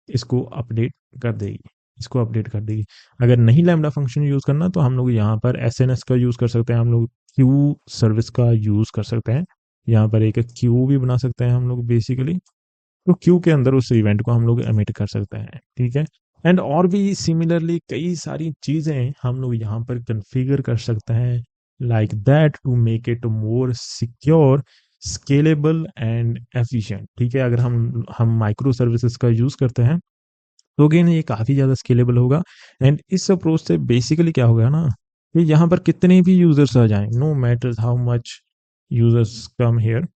इसको अपडेट कर देगी, इसको अपडेट कर देगी। अगर नहीं लैम्डा फंक्शन यूज़ करना, तो हम लोग यहाँ पर SNS का यूज़ कर सकते हैं, हम लोग क्यू सर्विस का यूज़ कर सकते हैं। यहाँ पर एक क्यू भी बना सकते हैं हम लोग बेसिकली। तो क्यू के अंदर उस इवेंट को हम लोग एमिट कर सकते हैं, ठीक है? एंड और भी सिमिलरली कई सारी चीज़ें हम लोग यहाँ पर कन्फिगर कर सकते हैं, like that to make it more secure, scalable and efficient, ठीक है? अगर हम माइक्रो सर्विसेज का यूज़ करते हैं, तो अगेन ये काफ़ी ज़्यादा स्केलेबल होगा। एंड इस अप्रोच से बेसिकली क्या होगा ना, कि यहाँ पर कितने भी यूज़र्स आ जाएं, no matters how much users come here,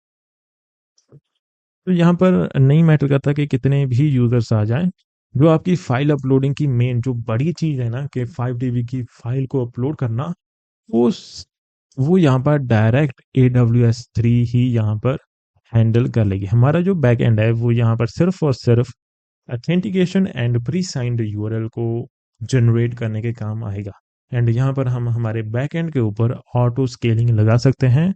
तो यहाँ पर नहीं मैटर करता कि कितने भी यूज़र्स आ जाएं। जो आपकी फाइल अपलोडिंग की मेन जो बड़ी चीज़ है ना, कि 5 DB की फाइल को अपलोड करना, वो वो यहाँ पर डायरेक्ट AWS 3 ही यहाँ पर हैंडल कर लेगी। हमारा जो बैक एंड है, वो यहाँ पर सिर्फ और सिर्फ authentication and pre signed URL को जनरेट करने के काम आएगा। एंड यहाँ पर हम हमारे बैक एंड के ऊपर ऑटो स्केलिंग लगा सकते हैं।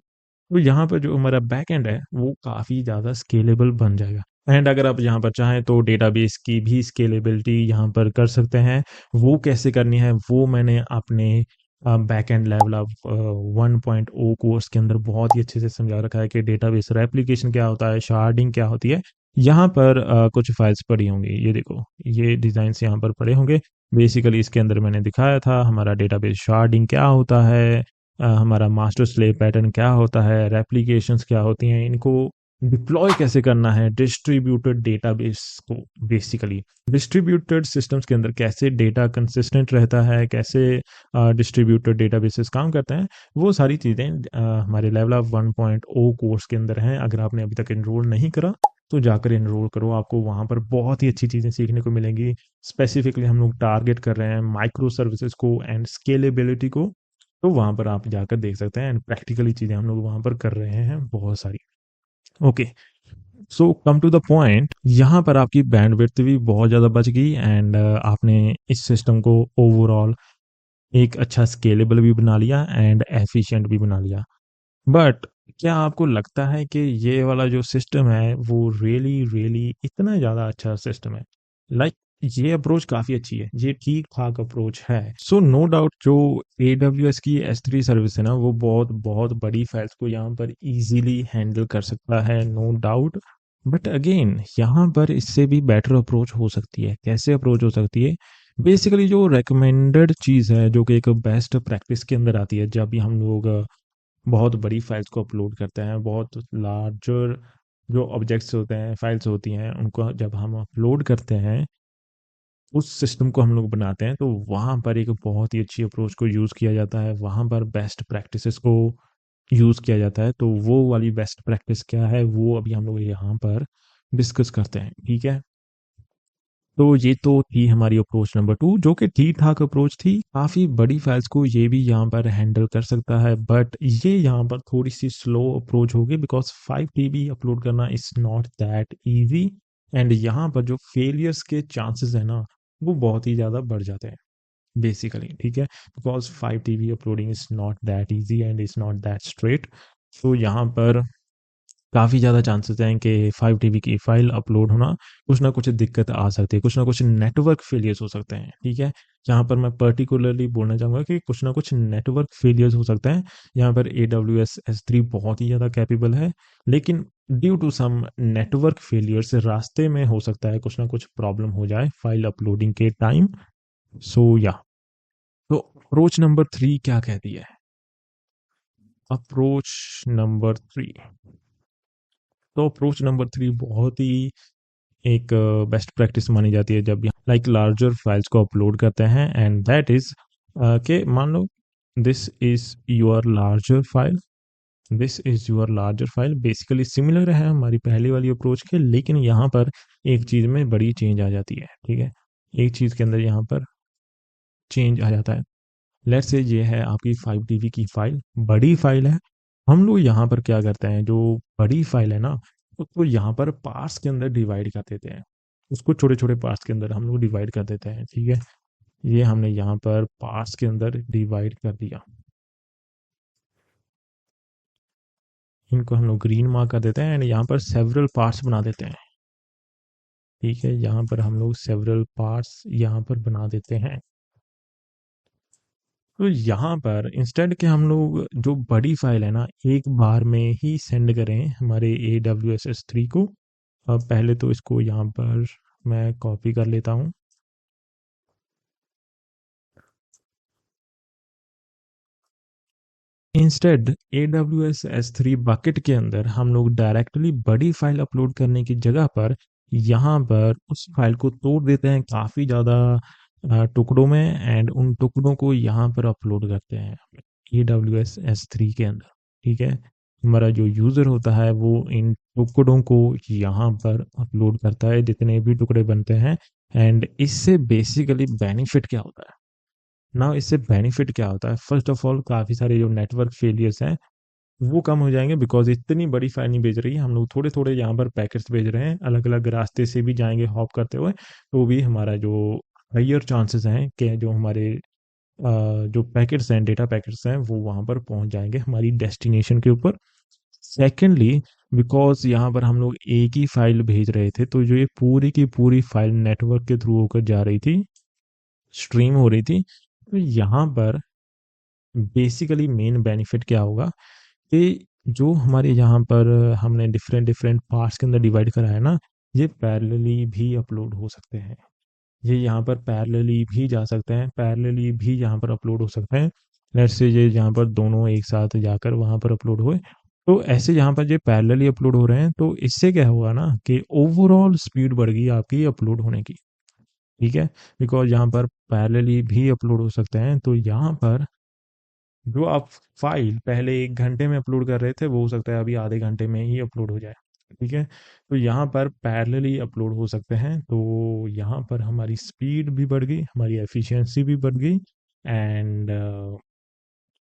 तो यहाँ पर जो हमारा बैक एंड है, वो काफ़ी ज़्यादा स्केलेबल बन जाएगा। एंड अगर आप यहाँ पर चाहें तो डेटाबेस की भी स्केलेबिलिटी यहाँ पर कर सकते हैं। वो कैसे करनी है, वो मैंने अपने back and level of 1.0 course के अंदर बहुत ही अच्छे से समझा रखा है कि डेटाबेस रेप्लिकेशन क्या होता है, शार्डिंग क्या होती है। यहाँ पर कुछ फाइल्स पड़ी होंगी, ये देखो, ये डिज़ाइंस यहाँ पर पड़े होंगे। बेसिकली इसके अंदर मैंने दिखाया था हमारा डेटाबेस शार्डिंग क्या होता है, हमारा मास्टर स्लेव पैटर्न क्या होता है, रेप्लिकेशंस क्या होती हैं, इनको डिप्लॉय कैसे करना है डिस्ट्रीब्यूटेड डेटाबेस को। बेसिकली डिस्ट्रीब्यूटेड सिस्टम्स के अंदर कैसे डेटा कंसिस्टेंट रहता है, कैसे डिस्ट्रीब्यूटेड डेटाबेसेस काम करते हैं, वो सारी चीज़ें हमारे लेवल ऑफ 1.0 कोर्स के अंदर हैं। अगर आपने अभी तक एनरोल नहीं करा तो जाकर एनरोल करो, आपको वहाँ पर बहुत ही अच्छी चीज़ें सीखने को मिलेंगी। स्पेसिफिकली हम लोग टारगेट कर रहे हैं माइक्रो सर्विसेज को एंड स्केलेबिलिटी को, तो वहाँ पर आप जाकर देख सकते हैं एंड प्रैक्टिकली चीज़ें हम लोग वहाँ पर कर रहे हैं बहुत सारी। Okay, so come to the point, यहाँ पर आपकी बैंडविड्थ भी बहुत ज़्यादा बच गई एंड आपने इस सिस्टम को ओवरऑल एक अच्छा स्केलेबल भी बना लिया एंड एफिशिएंट भी बना लिया। बट क्या आपको लगता है कि ये वाला जो सिस्टम है वो रियली रियली इतना ज़्यादा अच्छा सिस्टम है? लाइक ये अप्रोच काफ़ी अच्छी है, ये ठीक ठाक अप्रोच है। सो नो डाउट जो AWS की S3 सर्विस है ना, वो बहुत बहुत बड़ी फाइल्स को यहाँ पर इजीली हैंडल कर सकता है, नो डाउट। बट अगेन यहाँ पर इससे भी बेटर अप्रोच हो सकती है। कैसे अप्रोच हो सकती है? बेसिकली जो रिकमेंडेड चीज़ है, जो कि एक बेस्ट प्रैक्टिस के अंदर आती है, जब भी हम लोग बहुत बड़ी फाइल्स को अपलोड करते हैं, बहुत लार्जर जो ऑब्जेक्ट्स होते हैं, फाइल्स होती हैं, उनको जब हम अपलोड करते हैं, उस सिस्टम को हम लोग बनाते हैं, तो वहाँ पर एक बहुत ही अच्छी अप्रोच को यूज़ किया जाता है, वहाँ पर बेस्ट प्रैक्टिसेस को यूज़ किया जाता है। तो वो वाली बेस्ट प्रैक्टिस क्या है, वो अभी हम लोग यहाँ पर डिस्कस करते हैं, ठीक है? तो ये तो थी हमारी अप्रोच नंबर 2, जो कि ठीक-ठाक अप्रोच थी। काफ़ी बड़ी फाइल्स को ये भी यहाँ पर हैंडल कर सकता है, बट ये यहाँ पर थोड़ी-सी स्लो अप्रोच होगी बिकॉज़ 5 टीबी अपलोड करना is not that easy and यहाँ पर जो फेलियर्स के चांसेस हैं ना, वो बहुत ही ज़्यादा बढ़ जाते हैं बेसिकली, ठीक है? Because 5 TB uploading is not that easy and is not that straight. तो यहाँ पर काफ़ी ज़्यादा चांसेस हैं कि 5 टीबी की फ़ाइल अपलोड होना कुछ ना कुछ दिक्कत आ सकती है, कुछ ना कुछ नेटवर्क फेलियर्स हो सकते हैं, ठीक है? यहाँ पर मैं पर्टिकुलरली बोलना चाहूँगा कि कुछ ना कुछ नेटवर्क फेलियर्स हो सकते हैं। यहाँ पर AWS S3 बहुत ही ज़्यादा कैपेबल है, लेकिन due to some network failures रास्ते में हो सकता है कुछ ना कुछ प्रॉब्लम हो जाए फाइल अपलोडिंग के टाइम। सो या तो अप्रोच नंबर 3 क्या कहती है? अप्रोच नंबर 3, तो अप्रोच नंबर 3 बहुत ही एक बेस्ट प्रैक्टिस मानी जाती है जब लाइक लार्जर फाइल्स को अपलोड करते हैं एंड दैट इज कि मान लो this is your larger file, this is your larger file basically similar है हमारी पहली वाली अप्रोच के, लेकिन यहाँ पर एक चीज़ में बड़ी चेंज आ जाती है, ठीक है? एक चीज़ के अंदर यहाँ पर चेंज आ जाता है। लेट्स से ये है आपकी 5 टीबी की फाइल, बड़ी फाइल है। हम लोग यहाँ पर क्या करते हैं, जो बड़ी फाइल है ना, उसको यहाँ पर पार्ट्स के अंदर डिवाइड कर देते हैं, उसको छोटे छोटे पार्ट्स के अंदर हम लोग डिवाइड कर देते हैं, ठीक है? ये हमने यहाँ पर पार्ट्स के अंदर डिवाइड कर दिया, इनको हम लोग ग्रीन मार्क कर देते हैं एंड यहाँ पर सेवरल पार्ट्स बना देते हैं, ठीक है? यहाँ पर हम लोग सेवरल पार्ट्स यहाँ पर बना देते हैं। तो यहाँ पर इंस्टेड के हम लोग जो बड़ी फाइल है ना, एक बार में ही सेंड करें हमारे AWS S3 को। अब पहले तो इसको यहाँ पर मैं कॉपी कर लेता हूँ। इंस्टेड AWS S3 बकेट के अंदर हम लोग डायरेक्टली बड़ी फाइल अपलोड करने की जगह पर यहाँ पर उस फाइल को तोड़ देते हैं काफ़ी ज़्यादा टुकड़ों में एंड उन टुकड़ों को यहाँ पर अपलोड करते हैं AWS S3 के अंदर, ठीक है? हमारा जो यूज़र होता है वो इन टुकड़ों को यहाँ पर अपलोड करता है, जितने भी टुकड़े बनते हैं। एंड इससे बेसिकली बेनिफिट क्या होता है ना, इससे बेनिफिट क्या होता है, फर्स्ट ऑफ ऑल काफ़ी सारे जो नेटवर्क फेलियर्स हैं वो कम हो जाएंगे बिकॉज इतनी बड़ी फाइल नहीं भेज रही है, हम लोग थोड़े थोड़े यहाँ पर पैकेट्स भेज रहे हैं, अलग अलग रास्ते से भी जाएंगे हॉप करते हुए, तो भी हमारा जो हाइयर चांसेस हैं कि जो हमारे जो पैकेट्स हैं, डेटा पैकेट्स हैं, वो वहाँ पर पहुँच जाएंगे हमारी डेस्टिनेशन के ऊपर। सेकेंडली, बिकॉज यहाँ पर हम लोग एक ही फाइल भेज रहे थे, तो जो ये पूरी की पूरी फाइल नेटवर्क के थ्रू होकर जा रही थी, स्ट्रीम हो रही थी, तो यहाँ पर बेसिकली मेन बेनिफिट क्या होगा कि जो हमारे यहाँ पर हमने डिफरेंट डिफरेंट पार्ट्स के अंदर डिवाइड करा है ना, ये पैरेलली भी अपलोड हो सकते हैं। ये यहाँ पर पैरेलली भी जा सकते हैं, पैरेलली भी यहाँ पर अपलोड हो सकते हैं। लेट्स से ये यहाँ पर दोनों एक साथ जाकर वहाँ पर अपलोड हुए, तो ऐसे यहाँ पर ये पैरेलली अपलोड हो रहे हैं, तो इससे क्या हुआ ना कि ओवरऑल स्पीड बढ़ गई आपकी अपलोड होने की। ठीक है, बिकॉज यहाँ पर पैरेलली भी अपलोड हो सकते हैं, तो यहाँ पर जो आप फाइल पहले 1 घंटे में अपलोड कर रहे थे वो हो सकता है अभी आधे घंटे में ही अपलोड हो जाए। ठीक है, तो यहाँ पर पैरेलली अपलोड हो सकते हैं, तो यहाँ पर हमारी स्पीड भी बढ़ गई, हमारी एफिशिएंसी भी बढ़ गई, एंड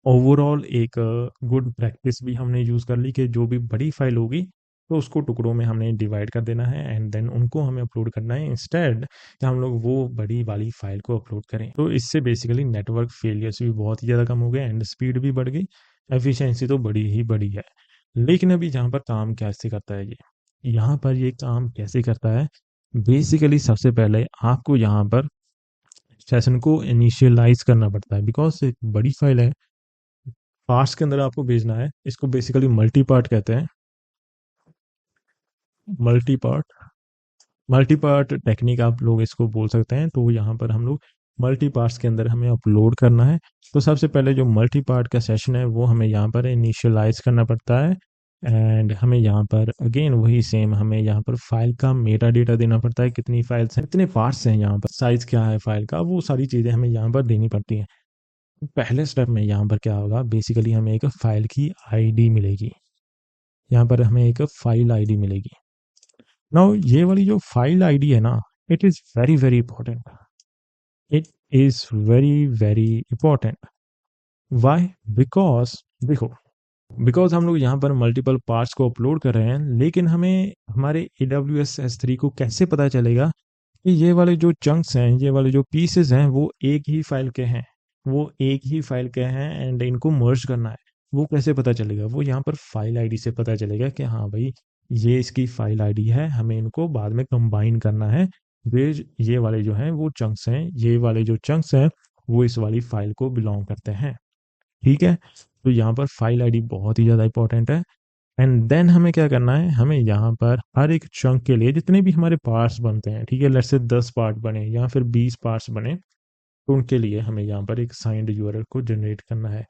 ओवरऑल एक गुड प्रैक्टिस भी हमने यूज़ कर ली कि जो भी बड़ी फाइल होगी तो उसको टुकड़ों में हमने डिवाइड कर देना है एंड देन उनको हमें अपलोड करना है, इंस्टेड कि हम लोग वो बड़ी वाली फाइल को अपलोड करें। तो इससे बेसिकली नेटवर्क फेलियर्स भी बहुत ही ज़्यादा कम हो गए एंड स्पीड भी बढ़ गई, एफिशिएंसी तो बड़ी ही बड़ी है। लेकिन अभी यहाँ पर काम कैसे करता है ये, यहाँ पर ये काम कैसे करता है, बेसिकली सबसे पहले आपको यहाँ पर सेशन को इनिशियलाइज करना पड़ता है, बिकॉज एक बड़ी फाइल है, पार्ट्स के अंदर आपको भेजना है। इसको बेसिकली मल्टी पार्ट कहते हैं, multi part, multi part technique आप लोग इसको बोल सकते हैं। तो यहाँ पर हम लोग मल्टी पार्ट्स के अंदर हमें अपलोड करना है। तो सबसे पहले जो मल्टी पार्ट का सेशन है वो हमें यहाँ पर इनिशियलाइज करना पड़ता है, एंड हमें यहाँ पर अगेन वही सेम हमें यहाँ पर फाइल का मेटा डेटा देना पड़ता है, कितनी फाइल्स हैं, कितने पार्ट्स हैं, यहाँ पर साइज क्या है फाइल का, वो सारी चीज़ें हमें यहाँ पर देनी पड़ती हैं। पहले स्टेप में यहाँ पर क्या होगा, बेसिकली हमें एक फाइल की आईडी मिलेगी, यहाँ पर हमें एक फाइल आईडी मिलेगी। नाउ ये वाली जो फाइल आईडी है ना, it is very very important, it is very very important. Why, because देखो, बिकॉज हम लोग यहाँ पर मल्टीपल पार्ट्स को अपलोड कर रहे हैं, लेकिन हमें हमारे AWS S3 को कैसे पता चलेगा कि ये वाले जो चंक्स हैं, ये वाले जो पीसेस हैं वो एक ही फाइल के हैं, वो एक ही फाइल के हैं एंड इनको मर्ज करना है। वो कैसे पता चलेगा, वो यहाँ पर फाइल आईडी से पता चलेगा कि हाँ भाई ये इसकी फाइल आईडी है, हमें इनको बाद में कंबाइन करना है। ये वाले जो हैं वो चंक्स हैं, ये वाले जो चंक्स हैं वो इस वाली फाइल को बिलोंग करते हैं। ठीक है, तो यहाँ पर फाइल आईडी बहुत ही ज़्यादा इंपॉर्टेंट है। एंड देन हमें क्या करना है, हमें यहाँ पर हर एक चंक के लिए जितने भी हमारे पार्ट्स बनते हैं, ठीक है, लेट्स से 10 पार्ट बने या फिर 20 पार्ट्स बने, तो उनके लिए हमें यहाँ पर एक साइंड यूआरएल को जनरेट करना है।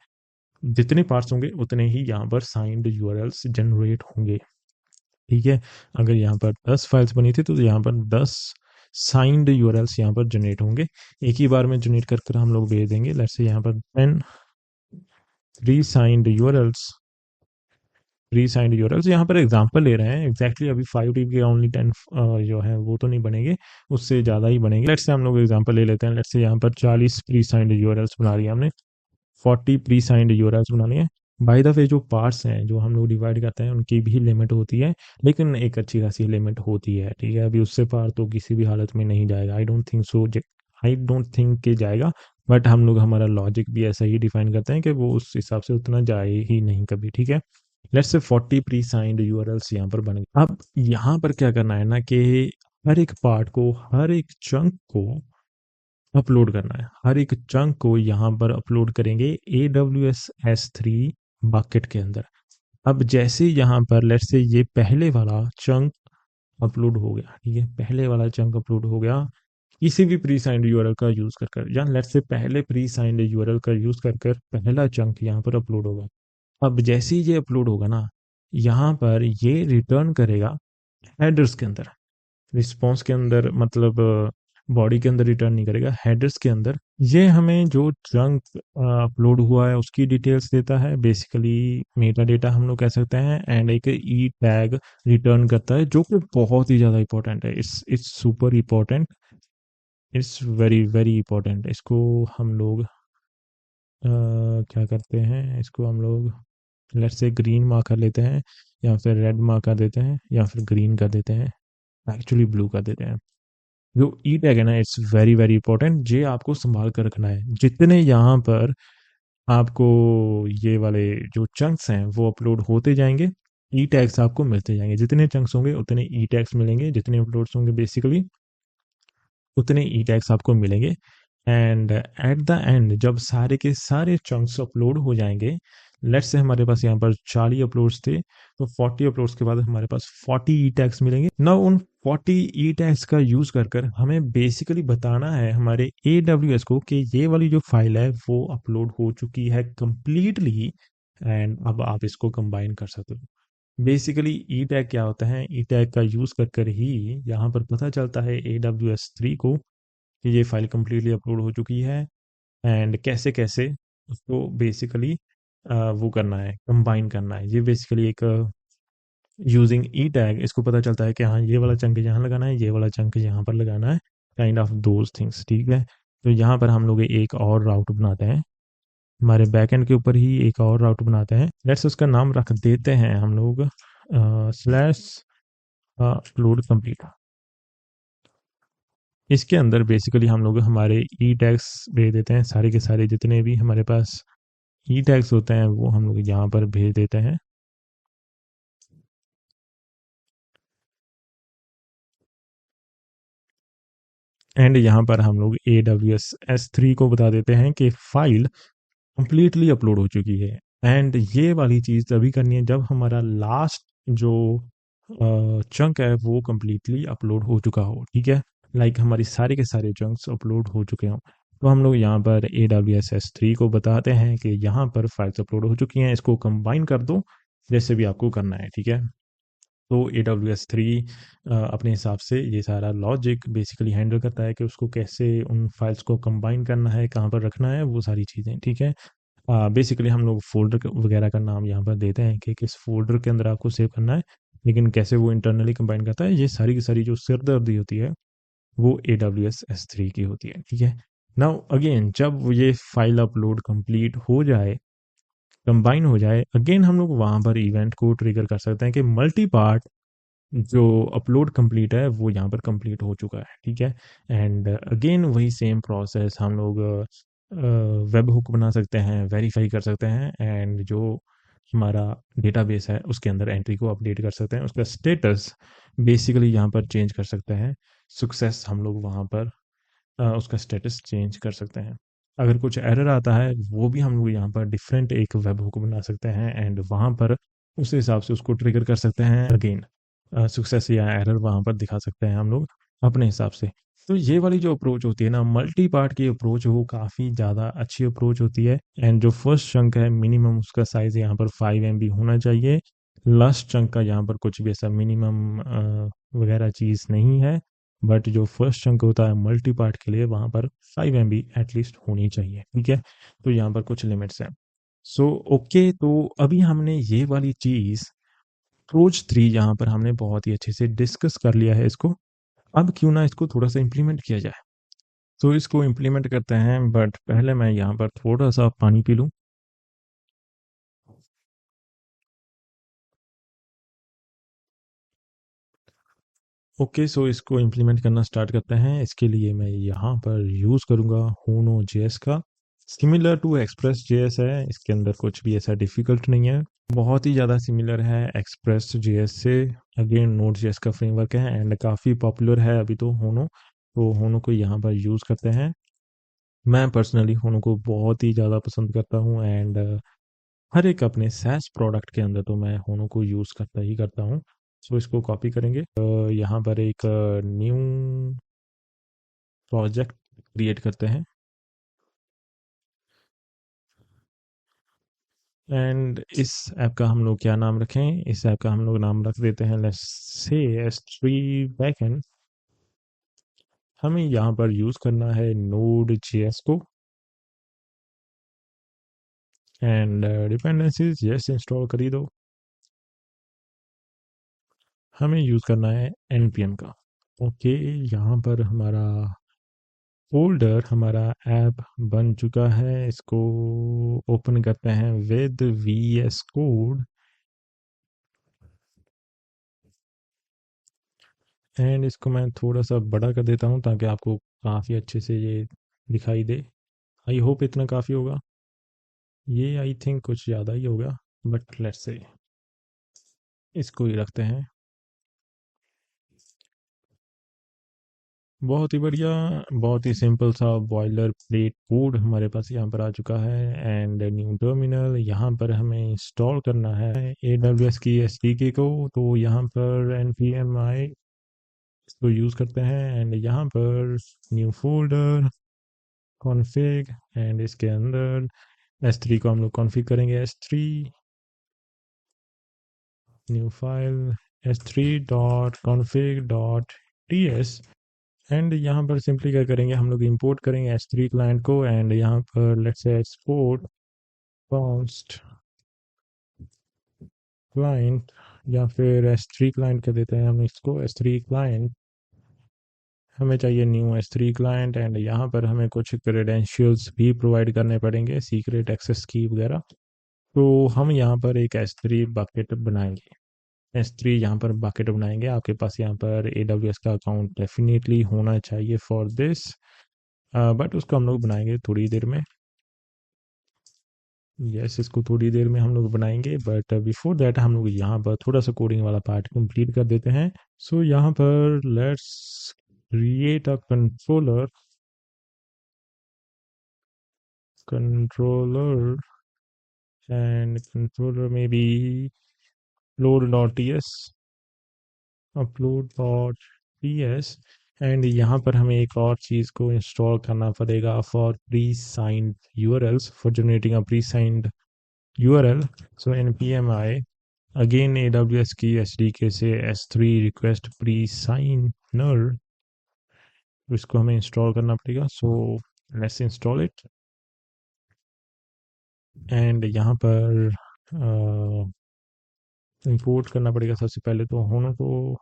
जितने पार्ट्स होंगे उतने ही यहाँ पर साइंड यूआरएल्स जनरेट होंगे। ठीक है, अगर यहाँ पर 10 फाइल्स बनी थी तो यहाँ पर 10 साइंड यूआरएल्स यहाँ पर जनरेट होंगे, एक ही बार में जनरेट कर कर हम लोग भेज देंगे। लेट्स से यहाँ पर 10 pre signed URLs, pre signed URLs यहाँ पर एग्जांपल ले रहे हैं, एग्जैक्टली अभी 5 टीबी के ओनली 10 जो है वो तो नहीं बनेंगे, उससे ज़्यादा ही बनेंगे। लेट्स से हम लोग एग्जांपल ले लेते हैं, लेट्स से यहाँ पर 40 प्री साइंड यूआरएल्स बना लिया हमने, 40 प्री साइंड यूआरएल्स बनानी है। बाय द वे जो पार्ट्स हैं जो हम लोग डिवाइड करते हैं उनकी भी लिमिट होती है, लेकिन एक अच्छी खासी लिमिट होती है। ठीक है, अभी उससे पार तो किसी भी हालत में नहीं जाएगा, I don't think so, I don't think कि जाएगा, बट हम लोग हमारा लॉजिक भी ऐसा ही डिफाइन करते हैं कि वो उस हिसाब से उतना जाए ही नहीं कभी। ठीक है, let's say 40 pre signed URLs यहाँ पर बन गए। अब यहाँ पर क्या करना है ना कि हर एक पार्ट को, हर एक चंक को अपलोड करना है, हर एक चंक को यहाँ पर अपलोड करेंगे AWS S3 बकेट के अंदर। अब जैसे यहाँ पर लेट्स से ये पहले वाला चंक अपलोड हो गया, ठीक है, पहले वाला चंक अपलोड हो गया किसी भी प्री साइंड यूआरएल का यूज कर कर, या लेट्स से पहले प्री साइंड यूआरएल का यूज कर कर पहला चंक यहाँ पर अपलोड होगा। अब जैसे ही ये अपलोड होगा ना, यहाँ पर ये रिटर्न करेगा हेडर्स के अंदर, रिस्पॉन्स के अंदर, मतलब बॉडी के अंदर रिटर्न नहीं करेगा, हेडर्स के अंदर ये हमें जो चंक अपलोड हुआ है उसकी डिटेल्स देता है, बेसिकली मेटा डेटा हम लोग कह सकते हैं, एंड एक ई टैग रिटर्न करता है जो कि बहुत ही ज़्यादा इंपॉर्टेंट है। It's super important, it's very very important. इसको हम लोग क्या करते हैं, इसको हम लोग लेट्स से ग्रीन मार्क कर लेते हैं, या फिर रेड मार्क कर देते हैं, या फिर ग्रीन कर देते हैं, एक्चुअली ब्लू कर देते हैं। जो ई टैग है ना, इट्स वेरी वेरी इंपॉर्टेंट, ये आपको संभाल कर रखना है। जितने यहाँ पर आपको ये वाले जो चंक्स हैं वो अपलोड होते जाएंगे, ई टैग्स आपको मिलते जाएंगे, जितने चंक्स होंगे उतने ई टैग्स मिलेंगे, जितने अपलोड्स होंगे बेसिकली उतने ई टैग्स आपको मिलेंगे। एंड एट द एंड जब सारे के सारे चंक्स अपलोड हो जाएंगे, लेट्स से हमारे पास यहाँ पर 40 अपलोड्स थे, तो 40 अपलोड्स के बाद हमारे पास 40 ई टैग्स मिलेंगे ना। उन 40 ई टैग्स का यूज़ कर कर हमें बेसिकली बताना है हमारे AWS को कि ये वाली जो फाइल है वो अपलोड हो चुकी है कंप्लीटली, एंड अब आप इसको कंबाइन कर सकते हो। बेसिकली ई टैग क्या होता है, ई टैग का यूज़ कर कर ही यहाँ पर पता चलता है AWS 3 को कि ये फाइल कंप्लीटली अपलोड हो चुकी है, एंड कैसे कैसे उसको बेसिकली वो करना है, कंबाइन करना है। ये बेसिकली एक यूजिंग ई टैग इसको पता चलता है कि हाँ ये वाला चंक यहाँ लगाना है, ये वाला चंक यहाँ पर लगाना है, काइंड ऑफ दोज थिंग्स, ठीक है। तो यहाँ पर हम लोग एक और राउट बनाते हैं, हमारे बैकएंड के ऊपर ही एक और राउट बनाते हैं। लेट्स उसका नाम रख देते हैं हम लोग स्लैश अपलोड कंप्लीट। इसके अंदर बेसिकली हम लोग हमारे ई टैग्स भेज देते हैं, सारे के सारे जितने भी हमारे पास ई टैग्स होते हैं वो हम लोग यहाँ पर भेज देते हैं। एंड यहाँ पर हम लोग AWS S3 को बता देते हैं कि फाइल कंप्लीटली अपलोड हो चुकी है। एंड ये वाली चीज़ तभी करनी है जब हमारा लास्ट जो चंक है वो कंप्लीटली अपलोड हो चुका हो, ठीक है। लाइक हमारी सारे के सारे चंक्स अपलोड हो चुके हों, तो हम लोग यहाँ पर AWS S3 को बताते हैं कि यहाँ पर फाइल्स अपलोड हो चुकी हैं, इसको कंबाइन कर दो, जैसे भी आपको करना है, ठीक है। तो AWS 3 अपने हिसाब से ये सारा लॉजिक बेसिकली हैंडल करता है कि उसको कैसे उन फाइल्स को कंबाइन करना है, कहाँ पर रखना है, वो सारी चीज़ें, ठीक है। बेसिकली हम लोग फ़ोल्डर वगैरह का नाम यहाँ पर देते हैं कि किस फ़ोल्डर के अंदर आपको सेव करना है, लेकिन कैसे वो इंटरनली कंबाइन करता है, ये सारी की सारी जो सिरदर्दी होती है वो AWS S3 की होती है, ठीक है। नाउ अगेन जब ये फाइल अपलोड कंप्लीट हो जाए, कंबाइन हो जाए, अगेन हम लोग वहाँ पर इवेंट को ट्रिगर कर सकते हैं कि मल्टी पार्ट जो अपलोड कंप्लीट है वो यहाँ पर कंप्लीट हो चुका है, ठीक है। एंड अगेन वही सेम प्रोसेस हम लोग वेब हुक बना सकते हैं, वेरीफाई कर सकते हैं, एंड जो हमारा डेटाबेस है उसके अंदर एंट्री को अपडेट कर सकते हैं, उसका स्टेटस बेसिकली यहाँ पर चेंज कर सकते हैं। सक्सेस हम लोग वहाँ पर उसका स्टेटस चेंज कर सकते हैं। अगर कुछ एरर आता है वो भी हम लोग यहाँ पर डिफरेंट एक वेब हुक बना सकते हैं, एंड वहाँ पर उस हिसाब से उसको ट्रिगर कर सकते हैं, अगेन सक्सेस या एरर वहाँ पर दिखा सकते हैं हम लोग अपने हिसाब से। तो ये वाली जो अप्रोच होती है ना, मल्टी पार्ट की अप्रोच, वो काफ़ी ज़्यादा अच्छी अप्रोच होती है। एंड जो फर्स्ट चंक है मिनिमम उसका साइज़ यहाँ पर 5 MB होना चाहिए। लास्ट चंक का यहाँ पर कुछ भी ऐसा मिनिमम वगैरह चीज़ नहीं है, बट जो फर्स्ट चंक होता है मल्टी पार्ट के लिए वहाँ पर 5 MB एटलीस्ट होनी चाहिए, ठीक है। तो यहाँ पर कुछ लिमिट्स हैं। सो ओके, तो अभी हमने ये वाली चीज़ अप्रोच 3 यहाँ पर हमने बहुत ही अच्छे से डिस्कस कर लिया है इसको। अब क्यों ना इसको थोड़ा सा इम्प्लीमेंट किया जाए। तो इसको इम्प्लीमेंट करते हैं, बट पहले मैं यहाँ पर थोड़ा सा पानी पी लूँ। ओके, सो इसको इम्प्लीमेंट करना स्टार्ट करते हैं। इसके लिए मैं यहाँ पर यूज़ करूँगा होनो JS का। सिमिलर टू एक्सप्रेस JS है, इसके अंदर कुछ भी ऐसा डिफ़िकल्ट नहीं है, बहुत ही ज़्यादा सिमिलर है एक्सप्रेस JS से। अगेन नोड JS का फ्रेमवर्क है एंड काफ़ी पॉपुलर है अभी तो होनो, तो होनो को यहाँ पर यूज़ करते हैं। मैं पर्सनली होनो को बहुत ही ज़्यादा पसंद करता हूँ, एंड हर एक अपने SaaS प्रोडक्ट के अंदर तो मैं होनो को यूज़ करता ही करता हूँ। सो इसको कॉपी करेंगे, यहाँ पर एक न्यू प्रोजेक्ट क्रिएट करते हैं, एंड इस ऐप का हम लोग क्या नाम रखें, इस ऐप का हम लोग नाम रख देते हैं लेट्स से S3 बैकएंड। हमें यहाँ पर यूज़ करना है नोड JS को, एंड डिपेंडेंसीज यस इंस्टॉल कर ही दो। हमें यूज़ करना है npm का। ओके, यहाँ पर हमारा फोल्डर, हमारा ऐप बन चुका है। इसको ओपन करते हैं विद VS कोड, एंड इसको मैं थोड़ा सा बड़ा कर देता हूँ ताकि आपको काफ़ी अच्छे से ये दिखाई दे। आई होप इतना काफ़ी होगा, ये आई थिंक कुछ ज़्यादा ही होगा, बट लेट्स से इसको ही रखते हैं। बहुत ही बढ़िया, बहुत ही सिंपल सा बॉयलर प्लेट कोड हमारे पास यहाँ पर आ चुका है, एंड न्यू टर्मिनल। यहाँ पर हमें इंस्टॉल करना है AWS की SDK को, तो यहाँ पर npm इसको यूज़ करते हैं एंड यहाँ पर न्यू फोल्डर कॉन्फ़िग एंड इसके अंदर S3 को हम लोग कॉन्फ़िग करेंगे S3 new file s3.config.ts and यहाँ पर सिंपली क्या करेंगे हम लोग इंपोर्ट करेंगे S3 क्लाइंट को एंड यहाँ पर let's say export cost client या फिर S3 क्लाइंट कह देते हैं हम इसको S3 क्लाइंट हमें चाहिए न्यू S3 क्लाइंट एंड यहाँ पर हमें कुछ क्रेडेंशियल्स भी प्रोवाइड करने पड़ेंगे सीक्रेट एक्सेस की वगैरह तो हम यहाँ पर एक S3 बकेट बनाएंगे S3 यहाँ पर बकेट बनाएंगे आपके पास यहाँ पर AWS का अकाउंट डेफिनेटली होना चाहिए फॉर दिस बट उसको हम लोग बनाएंगे थोड़ी देर में यस इसको थोड़ी देर में हम लोग बनाएंगे बट बिफोर दैट हम लोग यहाँ पर थोड़ा सा कोडिंग वाला पार्ट कंप्लीट कर देते हैं सो यहाँ पर let's create a controller and controller में बी upload.ts upload.ts एंड यहाँ पर हमें एक और चीज़ को इंस्टॉल करना पड़ेगा for pre signed URLs for generating a pre signed URL so npmi again AWS की SDK से S3 request pre-signer इसको हमें इंस्टॉल करना पड़ेगा so let's install it and यहाँ पर इंपोर्ट करना पड़ेगा सबसे पहले तो होनो को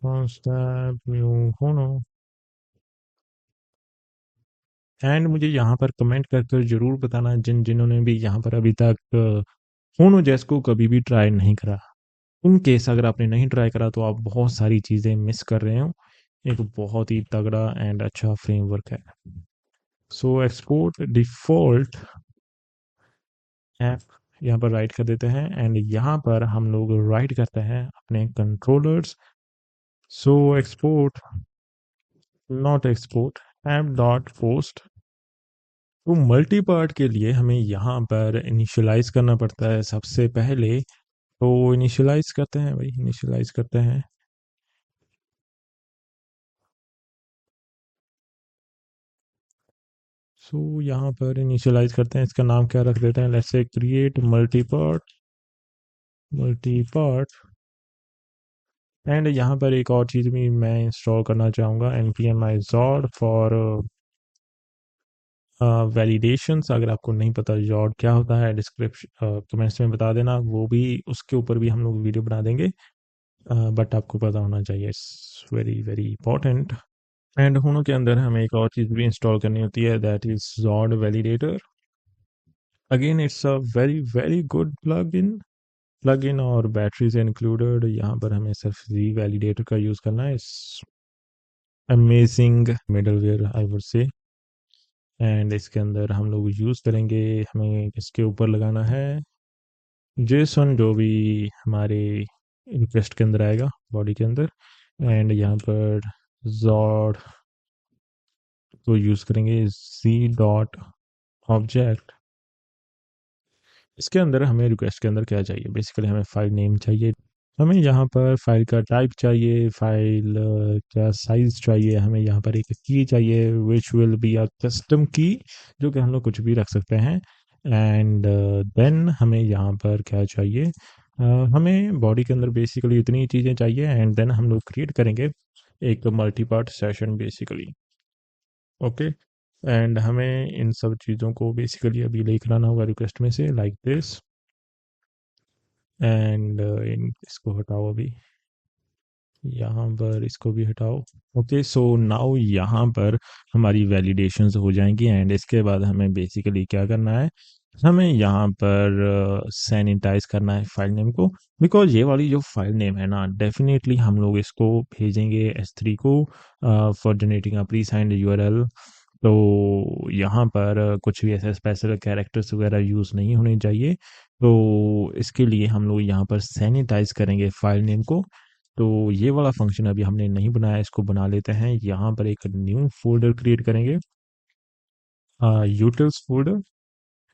const न्यू होनो एंड मुझे यहाँ पर कमेंट कर जरूर बताना जिन्होंने भी यहाँ पर अभी तक होनो जैस को कभी भी ट्राई नहीं करा इन केस अगर आपने नहीं ट्राई करा तो आप बहुत सारी चीज़ें मिस कर रहे हो एक बहुत ही तगड़ा एंड अच्छा फ्रेमवर्क है सो एक्सपोर्ट डिफ़ॉल्ट ऐप यहाँ पर राइट कर देते हैं एंड यहाँ पर हम लोग राइट करते हैं अपने controllers so export not export app dot post तो मल्टी पार्ट के लिए हमें यहाँ पर इनिशियलाइज करना पड़ता है सबसे पहले तो इनिशियलाइज करते हैं भाई इनिशियलाइज करते हैं सो यहाँ पर इनिशियलाइज करते हैं इसका नाम क्या रख देते हैं let's say create multi part and यहाँ पर एक और चीज़ भी मैं इंस्टॉल करना चाहूँगा npm zord फॉर वैलिडेशंस अगर आपको नहीं पता जॉड क्या होता है डिस्क्रिप्शन कमेंट्स में बता देना वो भी उसके ऊपर भी हम लोग वीडियो बना देंगे बट आपको पता होना चाहिए it's very very important and होनो के अंदर हमें एक और चीज़ भी इंस्टॉल करनी होती है that is jawed validator again it's a very very good plug in और बैटरी से इंक्लूडेड यहाँ पर हमें सिर्फ जी वैलिडेटर का यूज़ करना है it's amazing middleware I would say and इसके अंदर हम लोग यूज़ करेंगे हमें इसके ऊपर लगाना है जेसन जो भी हमारे रिक्वेस्ट के अंदर आएगा बॉडी के अंदर एंड यहाँ पर जॉड को यूज़ करेंगे जी डॉट ऑब्जेक्ट इसके अंदर हमें रिक्वेस्ट के अंदर क्या चाहिए बेसिकली हमें फाइल नेम चाहिए हमें यहाँ पर फाइल का टाइप चाहिए फाइल का साइज चाहिए हमें यहाँ पर एक की चाहिए which will be a custom की जो कि हम लोग कुछ भी रख सकते हैं एंड देन हमें यहाँ पर क्या चाहिए हमें बॉडी के अंदर बेसिकली इतनी चीज़ें चाहिए एंड देन हम लोग क्रिएट करेंगे एक multi part session basically okay and हमें इन सब चीज़ों को बेसिकली अभी लेकर आना होगा रिक्वेस्ट में से लाइक दिस एंड इन इसको हटाओ अभी यहाँ पर इसको भी हटाओ ओके सो नाउ यहाँ पर हमारी वैलिडेशंस हो जाएंगी एंड इसके बाद हमें बेसिकली क्या करना है हमें यहाँ पर सैनिटाइज करना है फाइल नेम को बिकॉज ये वाली जो फाइल नेम है ना डेफिनेटली हम लोग इसको भेजेंगे S3 को for generating a pre signed URL तो यहाँ पर कुछ भी ऐसे स्पेशल कैरेक्टर्स वगैरह यूज़ नहीं होने चाहिए तो इसके लिए हम लोग यहाँ पर सैनिटाइज करेंगे फाइल नेम को तो ये वाला फंक्शन अभी हमने नहीं बनाया इसको बना लेते हैं यहाँ पर एक न्यू फोल्डर क्रिएट करेंगे यूटिल्स फोल्डर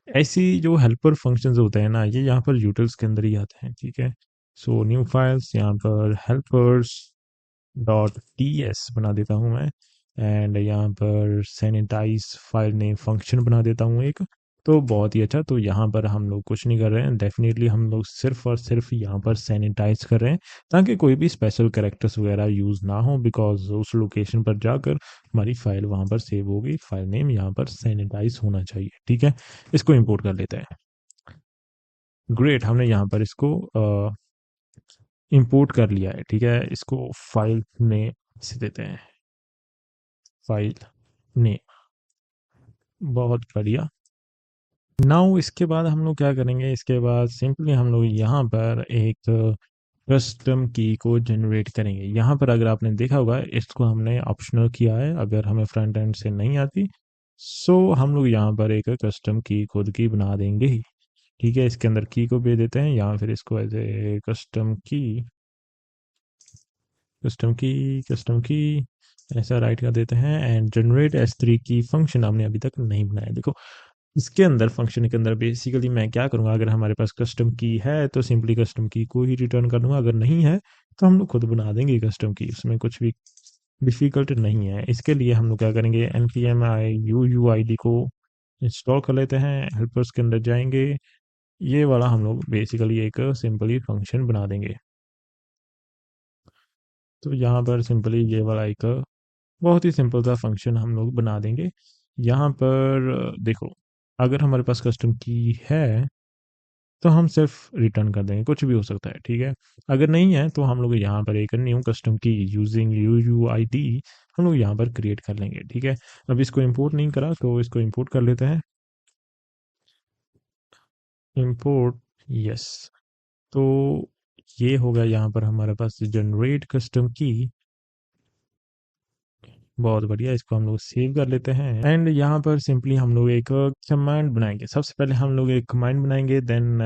ऐसी जो हेल्पर फंक्शंस होते हैं ना, ये यहाँ पर यूटिल्स के अंदर ही आते हैं, ठीक है। सो न्यू फाइल्स, यहाँ पर हेल्पर्स डॉट टी एस बना देता हूँ मैं, एंड यहाँ पर सैनिटाइज फाइल नेम फंक्शन बना देता हूँ एक। तो बहुत ही अच्छा। तो यहाँ पर हम लोग कुछ नहीं कर रहे हैं, डेफिनेटली हम लोग सिर्फ और सिर्फ यहाँ पर सैनिटाइज कर रहे हैं, ताकि कोई भी स्पेशल कैरेक्टर्स वगैरह यूज़ ना हो, बिकॉज उस लोकेशन पर जाकर हमारी फाइल वहाँ पर सेव होगी। फाइल नेम यहाँ पर सैनिटाइज होना चाहिए, ठीक है। इसको इंपोर्ट कर लेते हैं। ग्रेट, हमने यहाँ पर इसको इंपोर्ट कर लिया है, ठीक है। इसको फाइल नेम से देते हैं, फाइल नेम। बहुत बढ़िया। नाउ इसके बाद हम लोग क्या करेंगे, इसके बाद सिंपली हम लोग यहाँ पर एक कस्टम की को जनरेट करेंगे। यहाँ पर अगर आपने देखा होगा, इसको हमने ऑप्शनल किया है, अगर हमें फ्रंट एंड से नहीं आती, सो हम लोग यहाँ पर एक कस्टम की खुद की बना देंगे ही, ठीक है। इसके अंदर की को भेज देते हैं, या फिर इसको एज ए कस्टम की ऐसा राइट कर देते हैं, एंड जनरेट S3 की फंक्शन हमने अभी तक नहीं बनाया। देखो, इसके अंदर फंक्शन के अंदर बेसिकली मैं क्या करूँगा, अगर हमारे पास कस्टम की है तो सिंपली कस्टम की को ही रिटर्न कर दूंगा, अगर नहीं है तो हम लोग खुद बना देंगे कस्टम की, उसमें कुछ भी डिफ़िकल्ट नहीं है। इसके लिए हम लोग क्या करेंगे, npm uuid को इंस्टॉल कर लेते हैं, हेल्पर्स के अंदर जाएंगे, ये वाला हम लोग बेसिकली एक सिंपली फंक्शन बना देंगे। तो यहाँ पर सिंपली ये वाला एक बहुत ही सिंपल सा फंक्शन हम लोग बना देंगे। यहाँ पर देखो, अगर हमारे पास कस्टम की है तो हम सिर्फ रिटर्न कर देंगे, कुछ भी हो सकता है, ठीक है। अगर नहीं है तो हम लोग यहाँ पर एक न्यू कस्टम की यूजिंग UUID हम लोग यहाँ पर क्रिएट कर लेंगे, ठीक है। अब इसको इंपोर्ट नहीं करा तो इसको इंपोर्ट कर लेते हैं, इंपोर्ट, यस। तो ये होगा यहाँ पर हमारे पास जनरेट कस्टम की। बहुत बढ़िया, इसको हम लोग सेव कर लेते हैं, एंड यहाँ पर सिंपली हम लोग एक कमांड बनाएंगे। सबसे पहले हम लोग एक कमांड बनाएंगे, देन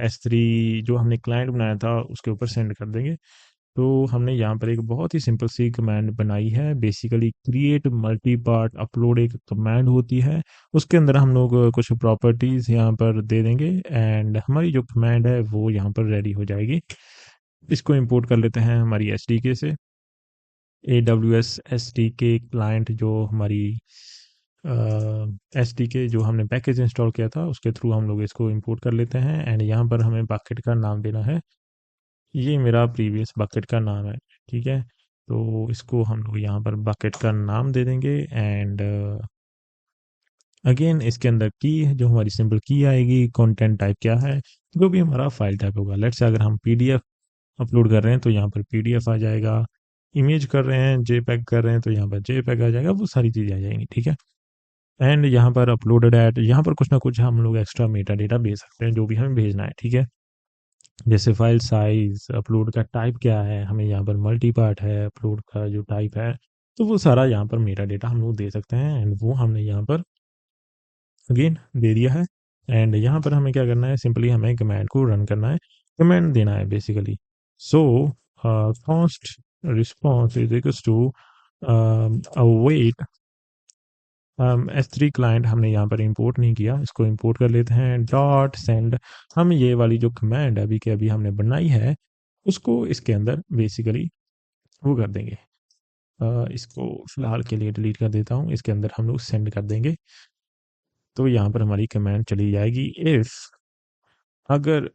S3 जो हमने क्लाइंट बनाया था उसके ऊपर सेंड कर देंगे। तो हमने यहाँ पर एक बहुत ही सिंपल सी कमांड बनाई है, basically create multi part upload एक कमांड होती है। उसके अंदर हम लोग कुछ प्रॉपर्टीज यहाँ पर दे देंगे, एंड हमारी जो कमांड है वो यहाँ पर रेडी हो जाएगी। इसको इंपोर्ट कर लेते हैं हमारी SDK से, AWS SDK क्लाइंट, जो हमारी SDK जो हमने पैकेज इंस्टॉल किया था उसके थ्रू हम लोग इसको इंपोर्ट कर लेते हैं, एंड यहाँ पर हमें बकेट का नाम देना है। ये मेरा प्रीवियस बकेट का नाम है, ठीक है। तो इसको हम लोग यहाँ पर बकेट का नाम दे देंगे, एंड अगेन इसके अंदर की जो हमारी सिंपल की आएगी, कंटेंट टाइप क्या है, जो भी हमारा फाइल टाइप होगा। लेट्स से अगर हम PDF अपलोड कर रहे हैं तो यहाँ पर PDF आ जाएगा, इमेज कर रहे हैं JPEG कर रहे हैं तो यहाँ पर JPEG आ जाएगा, वो सारी चीज़ें आ जाएंगी, ठीक है। एंड यहाँ पर अपलोडेड एट, यहाँ पर कुछ ना कुछ हम लोग एक्स्ट्रा मेटा डेटा भेज सकते हैं, जो भी हमें भेजना है, ठीक है। जैसे फाइल साइज, अपलोड का टाइप क्या है, हमें यहाँ पर मल्टी पार्ट है, अपलोड का जो टाइप है, तो वो सारा यहाँ पर मेटा डेटा हम लोग दे सकते हैं, एंड वो हमने यहाँ पर अगेन दे दिया है। एंड यहाँ पर हमें क्या करना है, सिंपली हमें कमांड को रन करना है, कमांड देना है basically. So const response is equals to await S3 client हमने यहाँ पर इंपोर्ट नहीं किया, इसको इंपोर्ट कर लेते हैं, डॉट सेंड। हम ये वाली जो कमांड अभी के अभी हमने बनाई है उसको इसके अंदर बेसिकली वो कर देंगे। इसको फिलहाल के लिए डिलीट कर देता हूँ, इसके अंदर हम लोग सेंड कर देंगे। तो यहाँ पर हमारी कमांड चली जाएगी, इफ अगर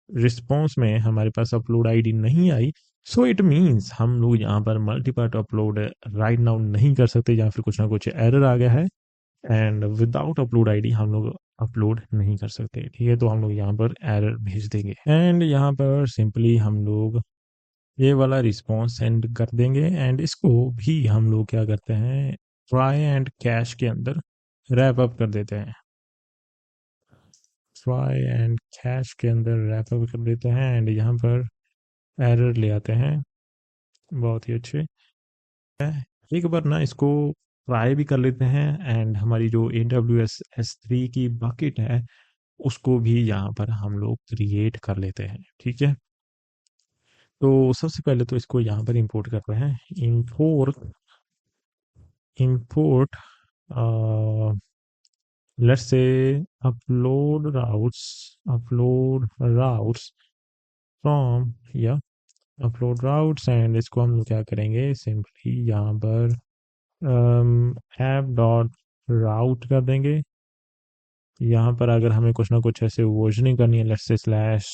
रिस्पॉन्स में हमारे पास अपलोड आईडी नहीं आई, सो इट मीन्स हम लोग यहाँ पर मल्टीपार्ट अपलोड राइट नाउ नहीं कर सकते, या फिर कुछ ना कुछ एरर आ गया है, एंड विदाउट अपलोड आईडी हम लोग अपलोड नहीं कर सकते, ठीक है। तो हम लोग यहाँ पर एरर भेज देंगे, एंड यहाँ पर सिंपली हम लोग ये वाला रिस्पॉन्स सेंड कर देंगे, एंड इसको भी हम लोग क्या करते हैं, ट्राई एंड कैश के अंदर रैप अप कर देते हैं, ट्राई एंड कैश के अंदर रैप अप कर देते हैं, एंड यहाँ पर एरर ले आते हैं। बहुत ही अच्छे है। एक बार ना इसको ट्राई भी कर लेते हैं, एंड हमारी जो AWS S3 की बकेट है उसको भी यहाँ पर हम लोग क्रिएट कर लेते हैं, ठीक है। तो सबसे पहले तो इसको यहाँ पर इंपोर्ट करते हैं, import import let's say upload routes upload routes from या अपलोड राउट्स, एंड इसको हम लोग क्या करेंगे, सिंपली यहाँ पर ऐप डॉट राउट कर देंगे। यहाँ पर अगर हमें कुछ ना कुछ ऐसे वर्जनिंग करनी है, let's say slash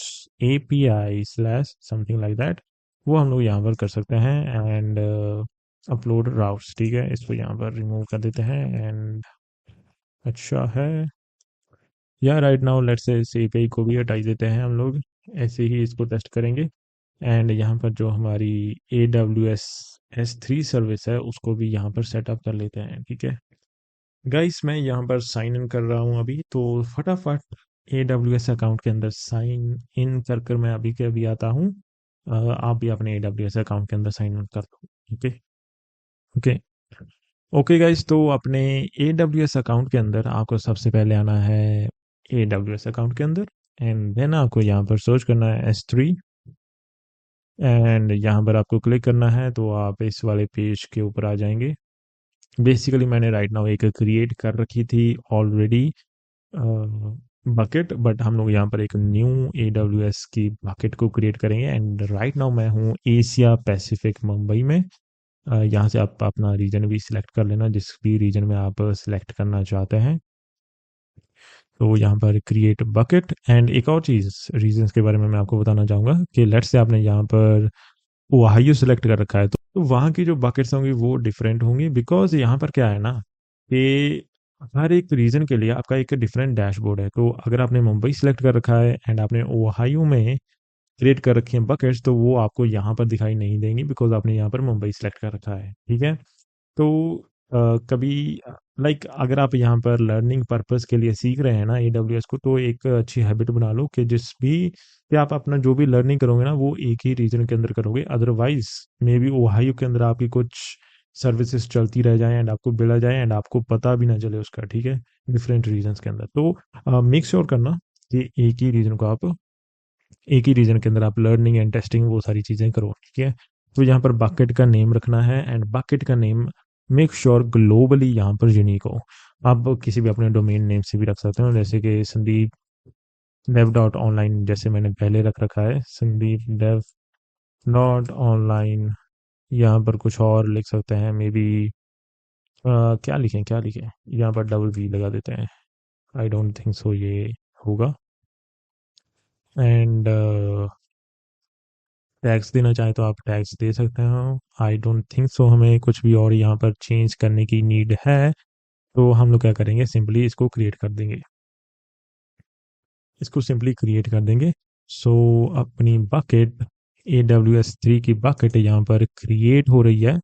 API slash something like that, वो हम लोग यहाँ पर कर सकते हैं। एंड अपलोड राउट्स, ठीक है, इसको यहाँ पर रिमूव कर देते हैं। एंड अच्छा है, या राइट नाउ लेट्स से इस API को भी हटा ही देते हैं हम लोग, ऐसे ही इसको टेस्ट करेंगे। एंड यहाँ पर जो हमारी AWS S3 सर्विस है उसको भी यहाँ पर सेटअप कर लेते हैं, ठीक है गाइस। मैं यहाँ पर साइन इन कर रहा हूँ अभी, तो फटाफट AWS अकाउंट के अंदर साइन इन कर कर मैं अभी के अभी आता हूँ। आप भी अपने AWS अकाउंट के अंदर साइन इन कर दो, ओके ओके ओके गाइस। तो अपने AWS अकाउंट के अंदर आपको सबसे पहले आना है AWS अकाउंट के अंदर, एंड देन आपको यहाँ पर सर्च करना है S3, एंड यहाँ पर आपको क्लिक करना है तो आप इस वाले पेज के ऊपर आ जाएंगे। बेसिकली मैंने राइट नाउ एक क्रिएट कर रखी थी ऑलरेडी बकेट, बट हम लोग यहाँ पर एक न्यू AWS की बकेट को क्रिएट करेंगे। एंड राइट नाउ मैं हूँ एशिया पैसिफिक मुंबई में। यहाँ से आप अपना रीजन भी सिलेक्ट कर लेना, जिस भी रीजन में आप सिलेक्ट करना चाहते हैं। तो यहाँ पर क्रिएट बकेट, एंड एक और चीज़ रीजंस के बारे में मैं आपको बताना चाहूँगा कि लेट्स से आपने यहाँ पर ओहायो सेलेक्ट कर रखा है, तो वहाँ की जो बकेट्स होंगी वो डिफरेंट होंगी, बिकॉज यहाँ पर क्या है ना कि हर एक रीजन के लिए आपका एक डिफरेंट डैशबोर्ड है। तो अगर आपने मुंबई सेलेक्ट कर रखा है एंड आपने ओहायो में क्रिएट कर रखी हैं बकेट्स, तो वो आपको यहाँ पर दिखाई नहीं देंगी, बिकॉज आपने यहाँ पर मुंबई सेलेक्ट कर रखा है, ठीक है। तो कभी लाइक अगर आप यहाँ पर लर्निंग पर्पस के लिए सीख रहे हैं ना AWS को, तो एक अच्छी हैबिट बना लो कि जिस भी कि आप अपना जो भी लर्निंग करोगे ना वो एक ही रीजन के अंदर करोगे। अदरवाइज मे बी ओहायो के अंदर आपकी कुछ सर्विसेज चलती रह जाए एंड आपको बिला जाए एंड आपको पता भी ना चले उसका, ठीक है, डिफरेंट रीजन्स के अंदर। तो मेक श्योर करना कि एक ही रीजन के अंदर आप लर्निंग एंड टेस्टिंग वो सारी चीज़ें करो, ठीक है। तो यहाँ पर बकेट का नेम रखना है, एंड बकेट का नेम मेक श्योर ग्लोबली यहाँ पर यूनिक हो। आप किसी भी अपने डोमेन नेम से भी रख सकते हो, जैसे कि संदीप डेव डॉट ऑनलाइन, जैसे मैंने पहले रख रखा है संदीप डेव डॉट ऑनलाइन। यहाँ पर कुछ और लिख सकते हैं, मे बी क्या लिखें, यहाँ पर डबल V लगा देते हैं। आई डोंट थिंक सो ये होगा। एंड टैक्स देना चाहे तो आप टैक्स दे सकते हो। आई डोंट थिंक सो हमें कुछ भी और यहाँ पर चेंज करने की नीड है। तो हम लोग क्या करेंगे, सिंपली इसको क्रिएट कर देंगे, इसको सिंपली क्रिएट कर देंगे। सो अपनी बकेट AWS3 की बकेट यहाँ पर क्रिएट हो रही है।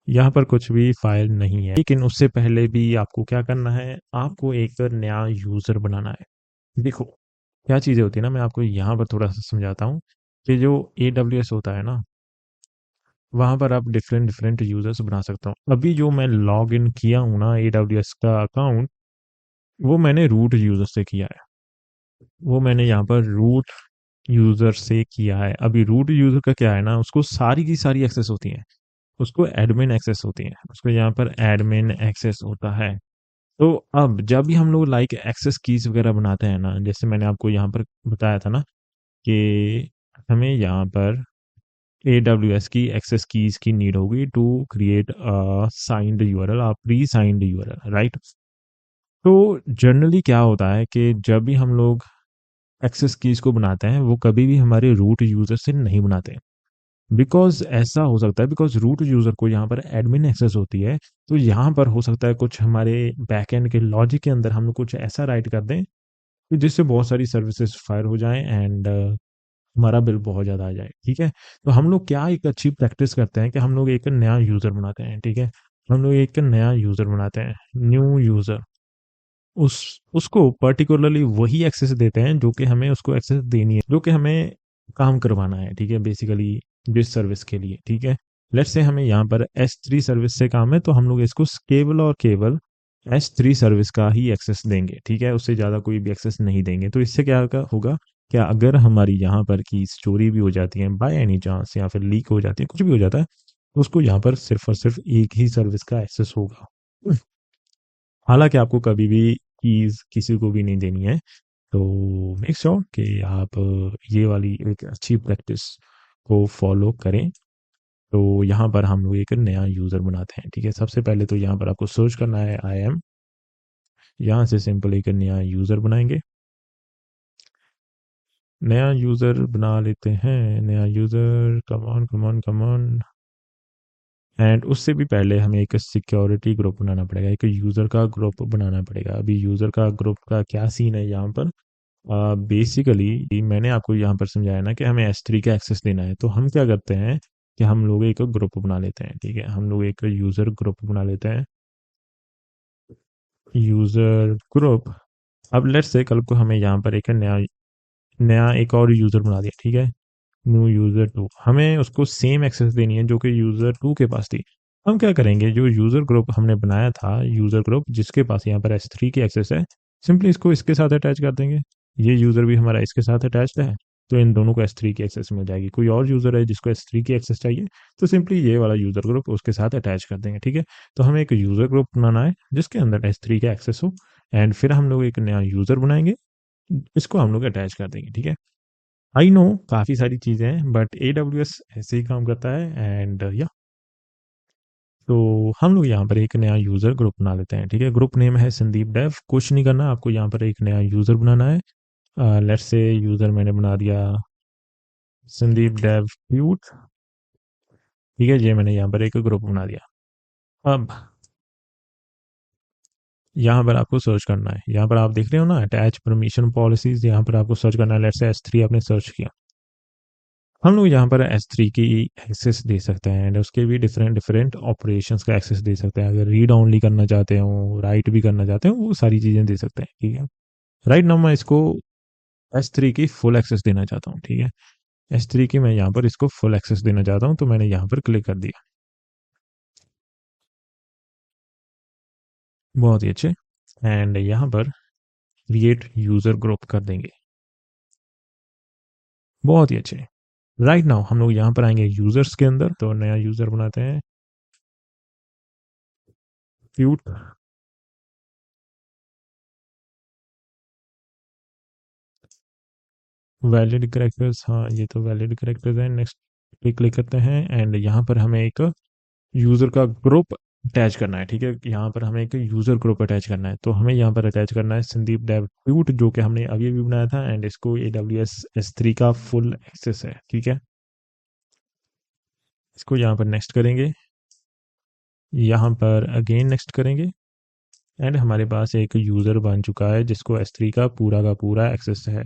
यहाँ पर कुछ भी फाइल नहीं है, लेकिन उससे पहले भी आपको क्या करना है, आपको एक नया यूज़र बनाना है। देखो क्या चीज़ें होती है ना, मैं आपको यहाँ पर थोड़ा सा समझाता हूँ कि जो AWS होता है ना, वहाँ पर आप डिफरेंट डिफरेंट यूज़र्स बना सकते हो। अभी जो मैं लॉग इन किया हूँ ना AWS का अकाउंट, वो मैंने रूट यूज़र से किया है, वो मैंने यहाँ पर रूट यूज़र से किया है। अभी रूट यूज़र का क्या है ना, उसको सारी की सारी एक्सेस होती हैं, उसको एडमिन एक्सेस होती है, उसको यहाँ पर एडमिन एक्सेस होता है। तो अब जब भी हम लोग लाइक एक्सेस कीज वगैरह बनाते हैं ना, जैसे मैंने आपको यहाँ पर बताया था ना कि हमें यहाँ पर AWS की एक्सेस कीज की नीड होगी to create a signed URL, a pre signed URL, right. तो जनरली क्या होता है कि जब भी हम लोग एक्सेस कीज को बनाते हैं, वो कभी भी हमारे रूट यूजर से नहीं बनाते, बिकॉज ऐसा हो सकता है, बिकॉज रूट यूजर को यहाँ पर एडमिन एक्सेस होती है। तो यहाँ पर हो सकता है कुछ हमारे बैकएंड के लॉजिक के अंदर हम लोग कुछ ऐसा राइट कर दें कि जिससे बहुत सारी सर्विसेज फायर हो जाएं एंड हमारा बिल बहुत ज़्यादा आ जाए, ठीक है। तो हम लोग क्या एक अच्छी प्रैक्टिस करते हैं कि हम लोग एक नया यूज़र बनाते हैं, ठीक है। हम लोग एक नया यूज़र बनाते हैं, न्यू यूज़र, उस उसको पर्टिकुलरली वही एक्सेस देते हैं जो कि हमें उसको एक्सेस देनी है, जो कि हमें काम करवाना है, ठीक है, बेसिकली जिस सर्विस के लिए, ठीक है। लेट्स से हमें यहाँ पर S3 सर्विस से काम है, तो हम लोग इसको केवल और केवल S3 सर्विस का ही एक्सेस देंगे, ठीक है, उससे ज़्यादा कोई भी एक्सेस नहीं देंगे। तो इससे होगा क्या, अगर हमारी यहाँ पर की चोरी भी हो जाती है बाय एनी चांस, या फिर लीक हो जाती है, कुछ भी हो जाता है, तो उसको यहाँ पर सिर्फ और सिर्फ एक ही सर्विस का एक्सेस होगा। हालांकि आपको कभी भी कीज़ किसी को भी नहीं देनी है। तो मेक श्योर कि आप ये वाली एक अच्छी प्रैक्टिस को फॉलो करें। तो यहाँ पर हम लोग एक नया यूज़र बनाते हैं, ठीक है। सबसे पहले तो यहाँ पर आपको सर्च करना है आई एम, यहाँ से सिंपल एक नया यूज़र बनाएंगे। नया यूज़र बना लेते हैं, नया user, come on come on come on. And उससे भी पहले हमें एक सिक्योरिटी ग्रुप बनाना पड़ेगा, एक यूज़र का ग्रुप बनाना पड़ेगा। अभी यूज़र का ग्रुप का क्या सीन है यहाँ पर, बेसिकली मैंने आपको यहाँ पर समझाया ना कि हमें S3 का एक्सेस देना है। तो हम क्या करते हैं कि हम लोग एक ग्रुप बना लेते हैं, ठीक है। हम लोग एक यूज़र ग्रुप बना लेते हैं, यूज़र ग्रुप। अब लेट्स से कल को हमें यहाँ पर एक नया नया एक और यूज़र बना दिया, ठीक है। न्यू यूज़र टू, हमें उसको सेम एक्सेस देनी है जो कि यूज़र टू के पास थी। हम क्या करेंगे, जो यूज़र ग्रुप हमने बनाया था, यूज़र ग्रुप जिसके पास यहाँ पर S3 की एक्सेस है, सिंपली इसको इसके साथ अटैच कर देंगे। ये यूज़र भी हमारा इसके साथ अटैच्ड है, तो इन दोनों को S3 की एक्सेस मिल जाएगी। कोई और यूज़र है जिसको S3 की एक्सेस चाहिए, तो सिंपली ये वाला यूज़र ग्रुप उसके साथ अटैच कर देंगे, ठीक है। तो हमें एक यूज़र ग्रुप बनाना है जिसके अंदर S3 का एक्सेस हो, एंड फिर हम लोग एक नया यूज़र बनाएंगे, इसको हम लोग अटैच कर देंगे, ठीक है। आई नो काफ़ी सारी चीज़ें हैं, बट AWS ऐसे ही काम करता है। एंड या तो हम लोग यहाँ पर एक नया यूज़र ग्रुप बना लेते हैं, ठीक है। ग्रुप नेम है संदीप डेव। कुछ नहीं करना आपको, यहाँ पर एक नया यूज़र बनाना है। लेट्स से यूज़र मैंने बना दिया संदीप डेव क्यूट, ठीक है। ये मैंने यहाँ पर एक ग्रुप बना दिया। अब यहाँ पर आपको सर्च करना है, यहाँ पर आप देख रहे हो ना अटैच परमिशन पॉलिसीज, यहाँ पर आपको सर्च करना है। लेट्स से S3 आपने सर्च किया, हम लोग यहाँ पर S3 की एक्सेस दे सकते हैं, एंड उसके भी डिफरेंट डिफरेंट ऑपरेशंस का एक्सेस दे सकते हैं। अगर रीड ओनली करना चाहते हो, राइट भी करना चाहते हो, वो सारी चीज़ें दे सकते हैं, ठीक है। राइट नाउ मैं इसको S3 की फुल एक्सेस देना चाहता हूँ, ठीक है। S3 की मैं यहाँ पर इसको फुल एक्सेस देना चाहता हूँ, तो मैंने यहाँ पर क्लिक कर दिया। बहुत ही अच्छे। एंड यहाँ पर क्रिएट यूज़र ग्रुप कर देंगे। बहुत ही अच्छे। राइट नाउ हम लोग यहाँ पर आएंगे यूज़र्स के अंदर, तो नया यूज़र बनाते हैं, क्यूट। वैलिड करेक्टर्स, हाँ ये तो वैलिड करेक्टर्स है। नेक्स्ट पे क्लिक करते हैं, एंड यहाँ पर हमें एक यूज़र का ग्रुप अटैच करना है, ठीक है। यहाँ पर हमें एक यूज़र ग्रुप अटैच करना है, तो हमें यहाँ पर अटैच करना है संदीप डेव ट्यूट, जो कि हमने अभी अभी बनाया था, एंड इसको AWS S3 का फुल एक्सेस है, ठीक है। इसको यहाँ पर नेक्स्ट करेंगे, यहाँ पर अगेन नेक्स्ट करेंगे, एंड हमारे पास एक यूज़र बन चुका है जिसको S3 का पूरा एक्सेस है।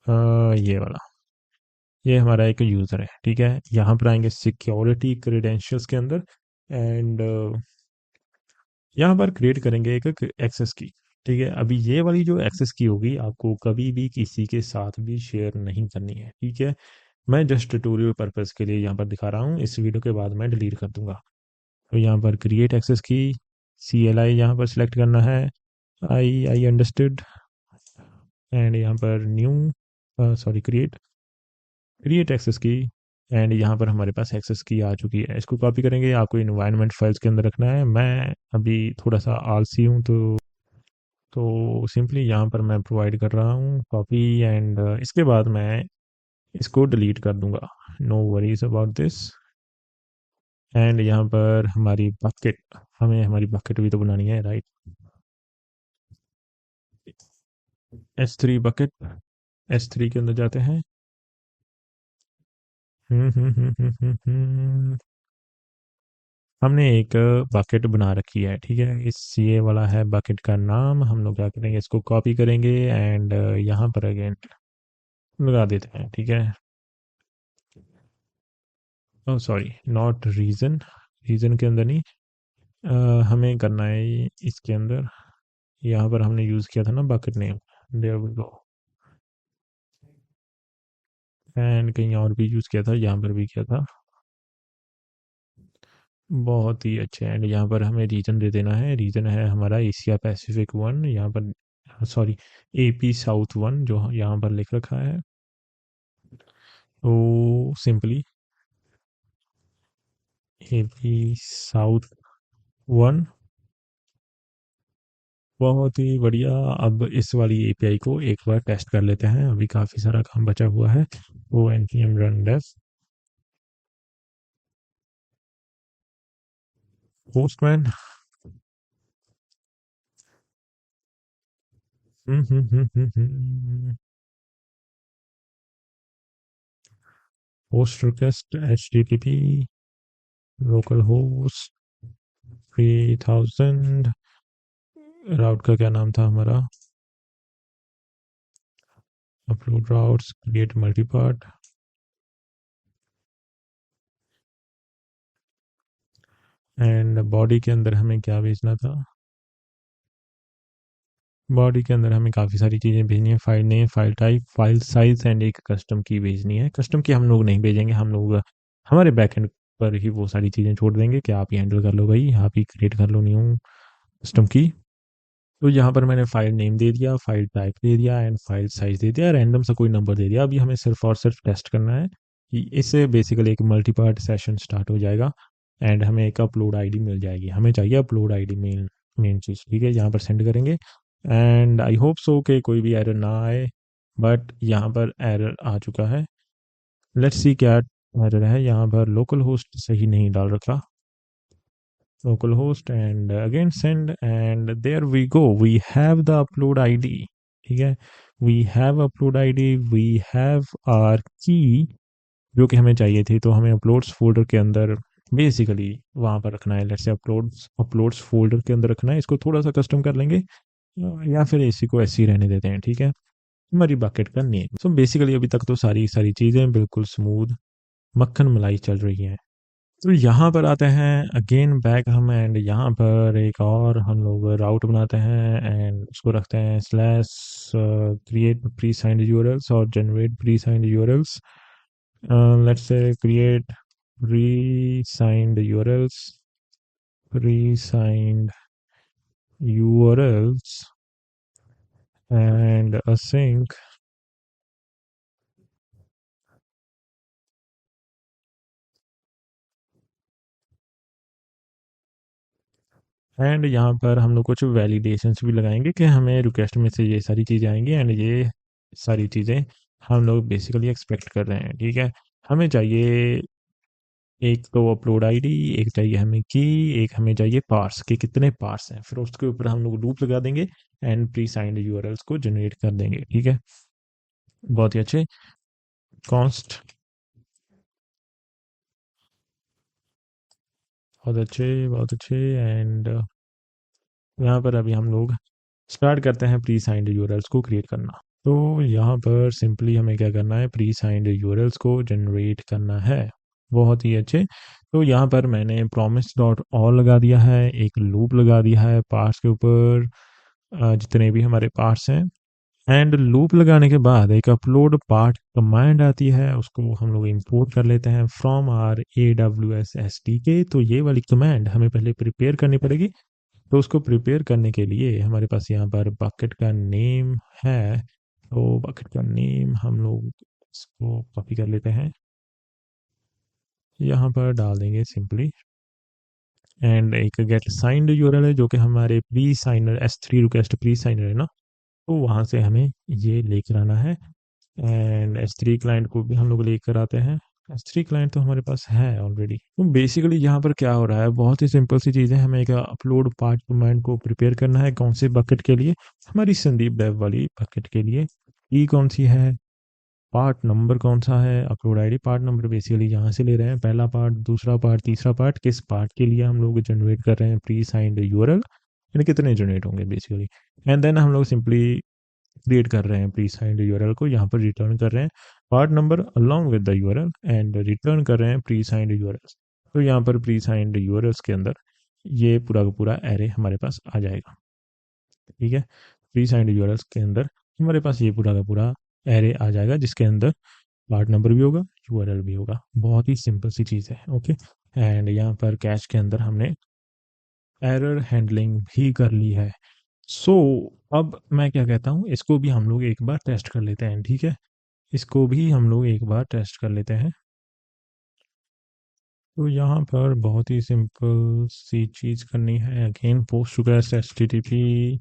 ये वाला, ये हमारा एक यूज़र है, ठीक है। यहाँ पर आएंगे सिक्योरिटी क्रेडेंशियल्स के अंदर, एंड यहाँ पर क्रिएट करेंगे एक एक्सेस की, ठीक है। अभी ये वाली जो एक्सेस की होगी, आपको कभी भी किसी के साथ भी शेयर नहीं करनी है, ठीक है। मैं जस्ट ट्यूटोरियल पर्पज़ के लिए यहाँ पर दिखा रहा हूँ, इस वीडियो के बाद मैं डिलीट कर दूंगा। तो यहाँ पर क्रिएट एक्सेस की, CLI यहाँ पर सिलेक्ट करना है, आई अंडरस्टूड। एंड यहाँ पर new, sorry, create create access की, एंड यहाँ पर हमारे पास एक्सेस की आ चुकी है। इसको कॉपी करेंगे, आपको इन्वायरमेंट फाइल्स के अंदर रखना है। मैं अभी थोड़ा सा आलसी हूँ, तो सिंपली यहाँ पर मैं प्रोवाइड कर रहा हूँ कॉपी, एंड इसके बाद मैं इसको डिलीट कर दूंगा। No worries about this. And यहाँ पर हमारी बकेट, हमें हमारी बकेट भी तो बनानी है, राइट। S3 बकेट, S3 के अंदर जाते हैं। हमने एक बकेट बना रखी है, ठीक है। इस ये वाला है बकेट का नाम। हम लोग क्या करेंगे, इसको कॉपी करेंगे, एंड यहाँ पर अगेन लगा देते हैं, ठीक है। Oh sorry, not reason, reason के अंदर नहीं, हमें करना है इसके अंदर। यहाँ पर हमने यूज़ किया था ना bucket name, there we go. And कहीं और भी यूज़ किया था, यहाँ पर भी किया था। बहुत ही अच्छे। एंड यहाँ पर हमें रीजन दे देना है, रीजन है हमारा एशिया पैसिफिक वन, यहाँ पर सॉरी AP साउथ वन जो यहाँ पर लिख रखा है। तो सिंपली AP साउथ वन, बहुत ही बढ़िया। अब इस वाली एपीआई को एक बार टेस्ट कर लेते हैं, अभी काफ़ी सारा काम बचा हुआ है। ओ npm run dev postman। Post request http local host 3000। राउट का क्या नाम था हमारा? Upload routes create multipart. And body के अंदर हमें क्या भेजना था? बॉडी के अंदर हमें काफ़ी सारी चीज़ें भेजनी है। File name, file type, file size and एक कस्टम की भेजनी है। कस्टम की हम लोग नहीं भेजेंगे, हम लोग हमारे बैकएंड पर ही वो सारी चीज़ें छोड़ देंगे कि आप ही हैंडल कर लो भाई, आप ही क्रिएट कर लो न्यू कस्टम की। तो यहाँ पर मैंने फाइल नेम दे दिया, फाइल टाइप दे दिया एंड फाइल साइज दे दिया, रैंडम सा कोई नंबर दे दिया। अभी हमें सिर्फ और सिर्फ टेस्ट करना है कि इससे बेसिकली एक मल्टीपार्ट सेशन स्टार्ट हो जाएगा एंड हमें एक अपलोड आईडी मिल जाएगी। हमें चाहिए अपलोड आईडी, मेन मेन चीज़। ठीक है, यहाँ पर सेंड करेंगे एंड आई होप सो कि कोई भी एरर ना आए, बट यहाँ पर एरर आ चुका है। लेट्स सी क्या एरर है। यहाँ पर लोकल होस्ट सही नहीं डाल रखा, localhost and again send, and there we go, we have the upload id। ठीक है, we have upload id, we have our key जो कि हमें चाहिए थी। तो हमें अपलोड्स फोल्डर के अंदर बेसिकली वहां पर रखना है। Let's say uploads uploads folder के अंदर रखना है। इसको थोड़ा सा कस्टम कर लेंगे या फिर इसी को ऐसे ही रहने देते हैं। ठीक है, हमारी बकेट का नेम। सो बेसिकली अभी तक तो सारी सारी चीज़ें बिल्कुल स्मूथ मक्खन मलाई चल रही हैं। तो यहाँ पर आते हैं अगेन बैक हम, एंड यहाँ पर एक और हम लोग राउट बनाते हैं एंड उसको रखते हैं slash create pre signed URLs और generate pre signed URLs. Let's say create pre signed URLs, pre signed URLs and async। And यहाँ पर हम लोग कुछ वैलिडेशंस भी लगाएंगे कि हमें रिक्वेस्ट में से ये सारी चीज़ें आएंगी एंड ये सारी चीज़ें हम लोग बेसिकली एक्सपेक्ट कर रहे हैं। ठीक है, हमें चाहिए एक तो अपलोड आईडी, एक चाहिए हमें की, एक हमें चाहिए पार्स के कितने पार्स हैं। फिर उसके ऊपर हम लोग लूप लगा देंगे एंड प्री साइंड यूआरएल्स को जनरेट कर देंगे। ठीक है, बहुत ही अच्छे। कॉन्स्ट, बहुत अच्छे, बहुत अच्छे। एंड यहाँ पर अभी हम लोग स्टार्ट करते हैं प्री साइंड यूआरएल्स को क्रिएट करना। तो यहाँ पर सिंपली हमें क्या करना है, प्री साइंड यूआरएल्स को जनरेट करना है। बहुत ही अच्छे। तो यहाँ पर मैंने promise डॉट ऑल लगा दिया है, एक लूप लगा दिया है पार्ट्स के ऊपर, जितने भी हमारे पार्ट्स हैं। एंड लूप लगाने के बाद एक अपलोड पार्ट कमांड आती है, उसको हम लोग इंपोर्ट कर लेते हैं फ्रॉम आर AWS SDK। तो ये वाली कमांड हमें पहले प्रिपेयर करनी पड़ेगी। तो उसको प्रिपेयर करने के लिए हमारे पास यहाँ पर बकेट का नेम है। तो बकेट का नेम हम लोग इसको कॉपी कर लेते हैं, यहाँ पर डाल देंगे सिंपली। एंड एक गेट साइंड यूआरएल है जो कि हमारे pre signer S3 request pre signer है ना, तो वहाँ से हमें ये लेकर आना है। एंड S3 क्लाइंट को भी हम लोग लेकर आते हैं। S3 क्लाइंट तो हमारे पास है ऑलरेडी। तो बेसिकली यहाँ पर क्या हो रहा है, बहुत ही सिंपल सी चीज़ है। हमें एक अपलोड पार्ट कमांड को प्रिपेयर करना है। कौन से बकेट के लिए? हमारी संदीप डेव वाली बकेट के लिए। ई कौन सी है, पार्ट नंबर कौन सा है, upload ID part number basically यहाँ से ले रहे हैं। पहला पार्ट, दूसरा पार्ट, तीसरा पार्ट, किस पार्ट के लिए हम लोग जनरेट कर रहे हैं प्री साइंड यूआरएल, यानी कितने जनरेट होंगे बेसिकली। एंड देन हम लोग सिंपली क्रिएट कर रहे हैं प्री साइंड यूआरएल को, यहाँ पर रिटर्न कर रहे हैं part number along with the URL and return कर रहे हैं प्री साइंड यूआरएल। तो यहाँ पर प्री साइंड यूआरएल्स के अंदर ये पूरा का पूरा एरे हमारे पास आ जाएगा। ठीक है, प्री साइंड यूआरएल्स के अंदर हमारे पास ये पूरा का पूरा एरे आ जाएगा, जिसके अंदर पार्ट नंबर भी होगा, यूआरएल भी होगा। बहुत ही सिंपल सी चीज़ है। ओके, एंड यहाँ पर कैश के अंदर हमने एरर हैंडलिंग भी कर ली है। सो अब मैं क्या कहता हूँ, इसको भी हम लोग एक बार टेस्ट कर लेते हैं। ठीक है, इसको भी हम लोग एक बार टेस्ट कर लेते हैं। तो यहाँ पर बहुत ही सिंपल सी चीज़ करनी है। अगेन पोस्ट रिक्वेस्ट HTTP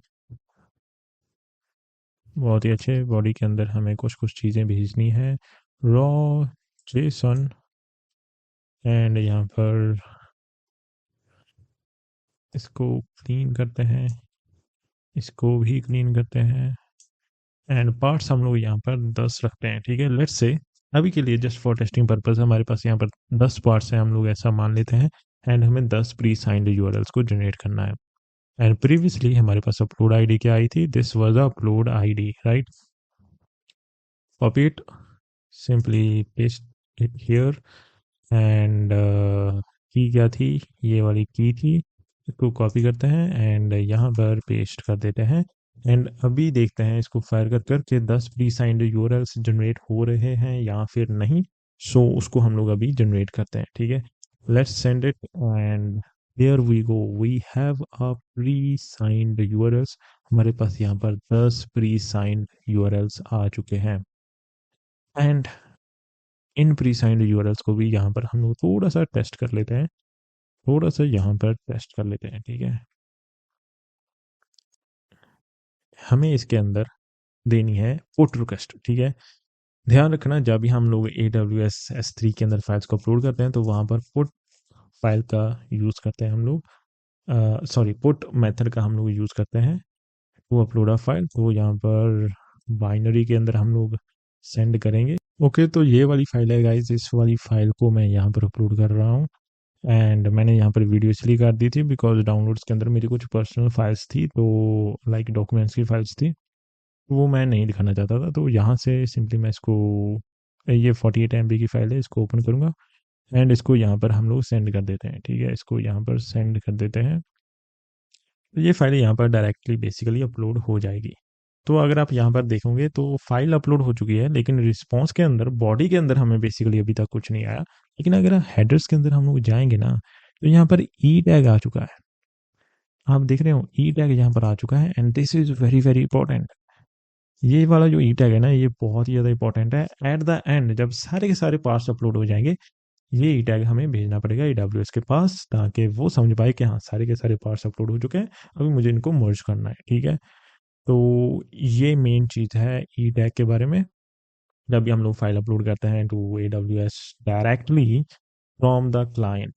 बहुत ही अच्छे। बॉडी के अंदर हमें कुछ कुछ चीज़ें भेजनी है। रॉ जेसन, एंड यहाँ पर इसको क्लीन करते हैं, इसको भी क्लीन करते हैं, एंड पार्ट्स हम लोग यहाँ पर 10 रखते हैं। ठीक है, लेट्स से अभी के लिए जस्ट फॉर टेस्टिंग पर्पस हमारे पास यहाँ पर 10 पार्ट्स हैं, हम लोग ऐसा मान लेते हैं। एंड हमें 10 प्री साइंड यूआरएल्स को जनरेट करना है। एंड प्रीवियसली हमारे पास अपलोड आईडी क्या आई थी? This was upload ID, right? Copy it, simply paste it here, and की क्या थी? ये वाली की थी। इसको कॉपी करते हैं एंड यहाँ पर पेस्ट कर देते हैं। एंड अभी देखते हैं इसको फायर कर करके 10 प्री साइंड यूआरएल्स जनरेट हो रहे हैं या फिर नहीं। सो उसको हम लोग अभी जनरेट करते हैं। ठीक है, let's send it, and there we go, we have a pre signed URLs. हमारे पास यहाँ पर 10 प्री साइंड यूआरएल्स आ चुके हैं। And in pre signed URLs को भी यहाँ पर हम लोग थोड़ा सा टेस्ट कर लेते हैं, थोड़ा सा यहाँ पर टेस्ट कर लेते हैं। ठीक है, हमें इसके अंदर देनी है पुट रिक्वेस्ट। ठीक है, ध्यान रखना जब भी हम लोग AWS S3 के अंदर फाइल्स को अपलोड करते हैं तो वहाँ पर पुट फाइल का यूज़ करते हैं हम लोग, सॉरी पुट मेथड का हम लोग यूज़ करते हैं वो अपलोड अ फाइल। तो यहाँ पर बाइनरी के अंदर हम लोग सेंड करेंगे। ओके, तो ये वाली फाइल है गाइस, इस वाली फाइल को मैं यहाँ पर अपलोड कर रहा हूँ। एंड मैंने यहाँ पर वीडियो इसलिए कर दी थी बिकॉज डाउनलोड्स के अंदर मेरी कुछ पर्सनल फाइल्स थी, तो लाइक डॉक्यूमेंट्स की फाइल्स थी, वो मैं नहीं दिखाना चाहता था। तो यहाँ से सिंपली मैं इसको, ये 48 MB की फ़ाइल है, इसको ओपन करूँगा एंड इसको यहाँ पर हम लोग सेंड कर देते हैं। ठीक है, इसको यहाँ पर सेंड कर देते हैं, तो ये फाइल यहाँ पर डायरेक्टली बेसिकली अपलोड हो जाएगी। तो अगर आप यहाँ पर देखोगे तो फाइल अपलोड हो चुकी है, लेकिन रिस्पॉन्स के अंदर, बॉडी के अंदर हमें बेसिकली अभी तक कुछ नहीं आया। लेकिन अगर हेडर्स के अंदर हम लोग जाएंगे ना, तो यहाँ पर ई टैग आ चुका है। आप देख रहे हो ई टैग यहाँ पर आ चुका है, and this is very very important. ये वाला जो ई टैग है ना, ये बहुत ही ज़्यादा इंपॉर्टेंट है। एट द एंड जब सारे के सारे पार्ट्स अपलोड हो जाएंगे, ये ई टैग हमें भेजना पड़ेगा AWS के पास, ताकि वो समझ पाए कि हाँ सारे के सारे पार्ट्स अपलोड हो चुके हैं, अभी मुझे इनको मर्ज करना है। ठीक है, तो ये मेन चीज़ है ई टैग के बारे में। जब भी हम लोग फाइल अपलोड करते हैं to AWS directly from the client,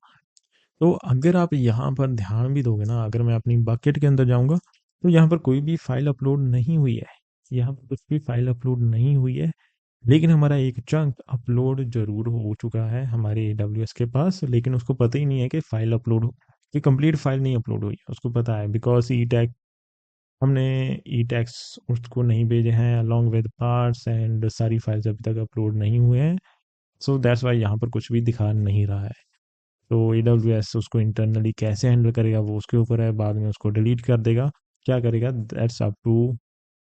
तो अगर आप यहाँ पर ध्यान भी दोगे ना, अगर मैं अपनी बकेट के अंदर जाऊँगा तो यहाँ पर कोई भी फाइल अपलोड नहीं हुई है, यहाँ पर कुछ भी फाइल अपलोड नहीं हुई है। लेकिन हमारा एक चंक अपलोड ज़रूर हो चुका है हमारे AWS के पास, लेकिन उसको पता ही नहीं है कि फ़ाइल अपलोड हो, कि कंप्लीट फ़ाइल नहीं अपलोड हुई है। उसको पता है बिकॉज़ ई टैग, हमने ई टैग्स उसको नहीं भेजे हैं अलॉन्ग विद पार्ट्स, एंड सारी फाइल्स अभी तक अपलोड नहीं हुए हैं। सो दैट्स वाई यहाँ पर कुछ भी दिखा नहीं रहा है। तो AWS उसको इंटरनली कैसे हैंडल करेगा वो उसके ऊपर है, बाद में उसको डिलीट कर देगा, क्या करेगा, दैट्स अप टू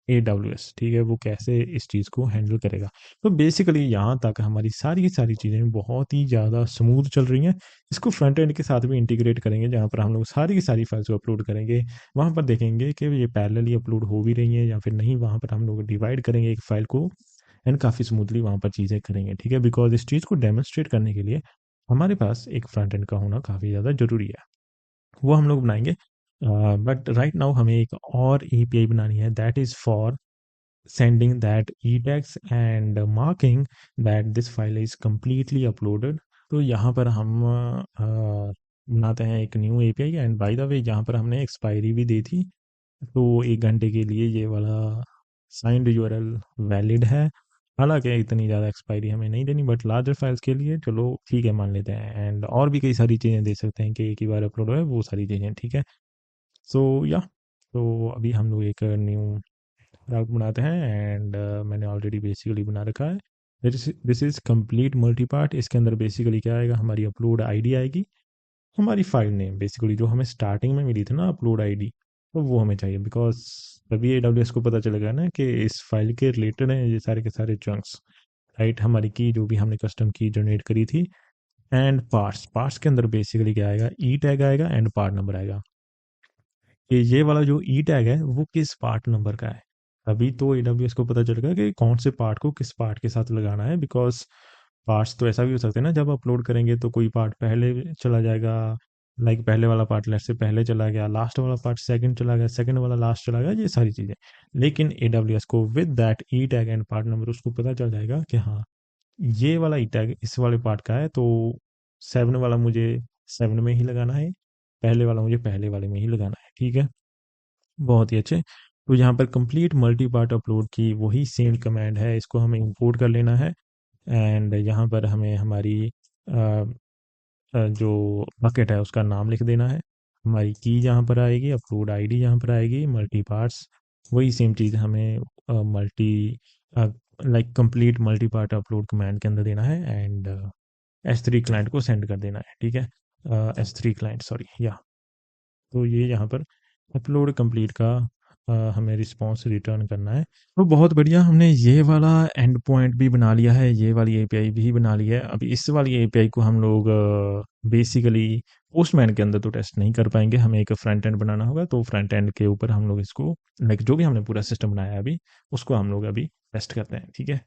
AWS। ठीक है, वो कैसे इस चीज़ को हैंडल करेगा। तो बेसिकली यहाँ तक हमारी सारी की सारी चीज़ें बहुत ही ज़्यादा स्मूथ चल रही हैं। इसको फ्रंट एंड के साथ भी इंटीग्रेट करेंगे, जहाँ पर हम लोग सारी की सारी फाइल्स को अपलोड करेंगे। वहाँ पर देखेंगे कि ये पैरेलली अपलोड हो भी रही हैं या फिर नहीं, वहाँ पर हम लोग डिवाइड करेंगे एक फाइल को, एंड काफ़ी स्मूथली वहाँ पर चीज़ें करेंगे। ठीक है, बिकॉज इस चीज़ को डेमोन्स्ट्रेट करने के लिए हमारे पास एक फ्रंट एंड का होना काफ़ी ज़्यादा ज़रूरी है, वो हम लोग बनाएंगे। बट राइट नाउ हमें एक और API बनानी है, that is for sending that e-tags and marking that this file is completely uploaded। तो यहाँ पर हम बनाते हैं एक new API, and by the way यहाँ पर हमने एक्सपायरी भी दी थी, तो 1 घंटे के लिए ये वाला साइंड यूआरएल वैलिड है। हालांकि इतनी ज़्यादा एक्सपायरी हमें नहीं देनी, बट लार्जर फाइल्स के लिए चलो ठीक है मान लेते हैं, एंड और भी कई सारी चीज़ें दे सकते हैं कि एक ही बार अपलोड हो वो सारी चीज़ें। ठीक है, सो या, तो अभी हम लोग एक न्यू राउट बनाते हैं, एंड मैंने ऑलरेडी बेसिकली बना रखा है। This is complete multi part. इसके अंदर बेसिकली क्या आएगा, हमारी अपलोड आईडी आएगी, हमारी फाइल नेम बेसिकली जो हमें स्टार्टिंग में मिली थी ना अपलोड आईडी, तो वो हमें चाहिए, बिकॉज तभी AWS को पता चलेगा ना कि इस फाइल के रिलेटेड हैं ये सारे के सारे चंक्स, राइट। हमारी की जो भी हमने कस्टम की जनरेट करी थी, एंड पार्ट्स, पार्ट्स के अंदर बेसिकली क्या आएगा, ई टैग आएगा एंड पार्ट नंबर आएगा। ये वाला जो ई टैग है वो किस पार्ट नंबर का है, अभी तो AWS को पता चलेगा कि कौन से पार्ट को किस पार्ट के साथ लगाना है। बिकॉज पार्ट्स तो ऐसा भी हो सकता है ना, जब अपलोड करेंगे तो कोई पार्ट पहले चला जाएगा, लाइक पहले वाला पार्ट लेट्स से पहले चला गया, लास्ट वाला पार्ट सेकंड चला गया, सेकंड वाला लास्ट चला गया, ये सारी चीज़ें। लेकिन AWS को with that E tag and part number उसको पता चल जाएगा कि हाँ, ये वाला ई टैग इस वाले पार्ट का है, तो 7 वाला मुझे 7 में ही लगाना है, पहले वाला मुझे पहले वाले में ही लगाना है, ठीक है। बहुत ही अच्छे। तो यहाँ पर कंप्लीट मल्टी पार्ट अपलोड की वही सेम कमांड है, इसको हमें इंपोर्ट कर लेना है। एंड यहाँ पर हमें हमारी जो बकेट है उसका नाम लिख देना है, हमारी की जहाँ पर आएगी, अपलोड आईडी जहाँ पर आएगी, मल्टी पार्ट्स, वही सेम चीज़ हमें multi like complete multi part upload command के अंदर देना है। एंड S3 क्लाइंट को सेंड कर देना है, ठीक है। S3 क्लाइंट, सॉरी, या तो ये यहाँ पर अपलोड कंप्लीट का हमें रिस्पॉन्स रिटर्न करना है। तो बहुत बढ़िया, हमने ये वाला एंड पॉइंट भी बना लिया है, ये वाली एपीआई भी बना ली है। अभी इस वाली एपीआई को हम लोग बेसिकली पोस्टमैन के अंदर तो टेस्ट नहीं कर पाएंगे, हमें एक फ्रंट एंड बनाना होगा। तो फ्रंट एंड के ऊपर हम लोग इसको लाइक जो भी हमने पूरा सिस्टम बनाया है अभी, उसको हम लोग अभी टेस्ट करते हैं, ठीक है।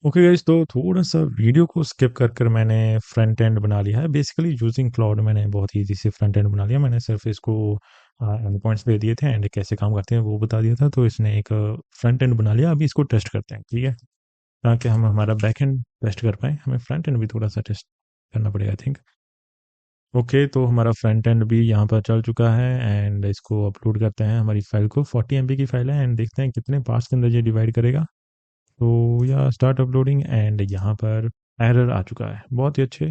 ओके गाइस, तो थोड़ा सा वीडियो को स्किप कर कर मैंने फ्रंट एंड बना लिया है। बेसिकली यूजिंग क्लाउड मैंने बहुत ईजी से फ्रंट एंड बना लिया। मैंने सिर्फ इसको एंड पॉइंट्स दे दिए थे एंड कैसे काम करते हैं वो बता दिया था, तो इसने एक फ्रंट एंड बना लिया। अभी इसको टेस्ट करते हैं, ठीक है, ताकि हम हमारा बैक एंड टेस्ट कर पाएँ। हमें फ्रंट एंड भी थोड़ा सा टेस्ट करना पड़ेगा आई थिंक। ओके, तो हमारा फ्रंट एंड भी यहाँ पर चल चुका है एंड इसको अपलोड करते हैं हमारी फाइल को। 40 MB की फाइल है एंड देखते हैं कितने पार्ट्स के अंदर ये डिवाइड करेगा। तो या स्टार्ट अपलोडिंग एंड यहाँ पर एरर आ चुका है। बहुत ही अच्छे,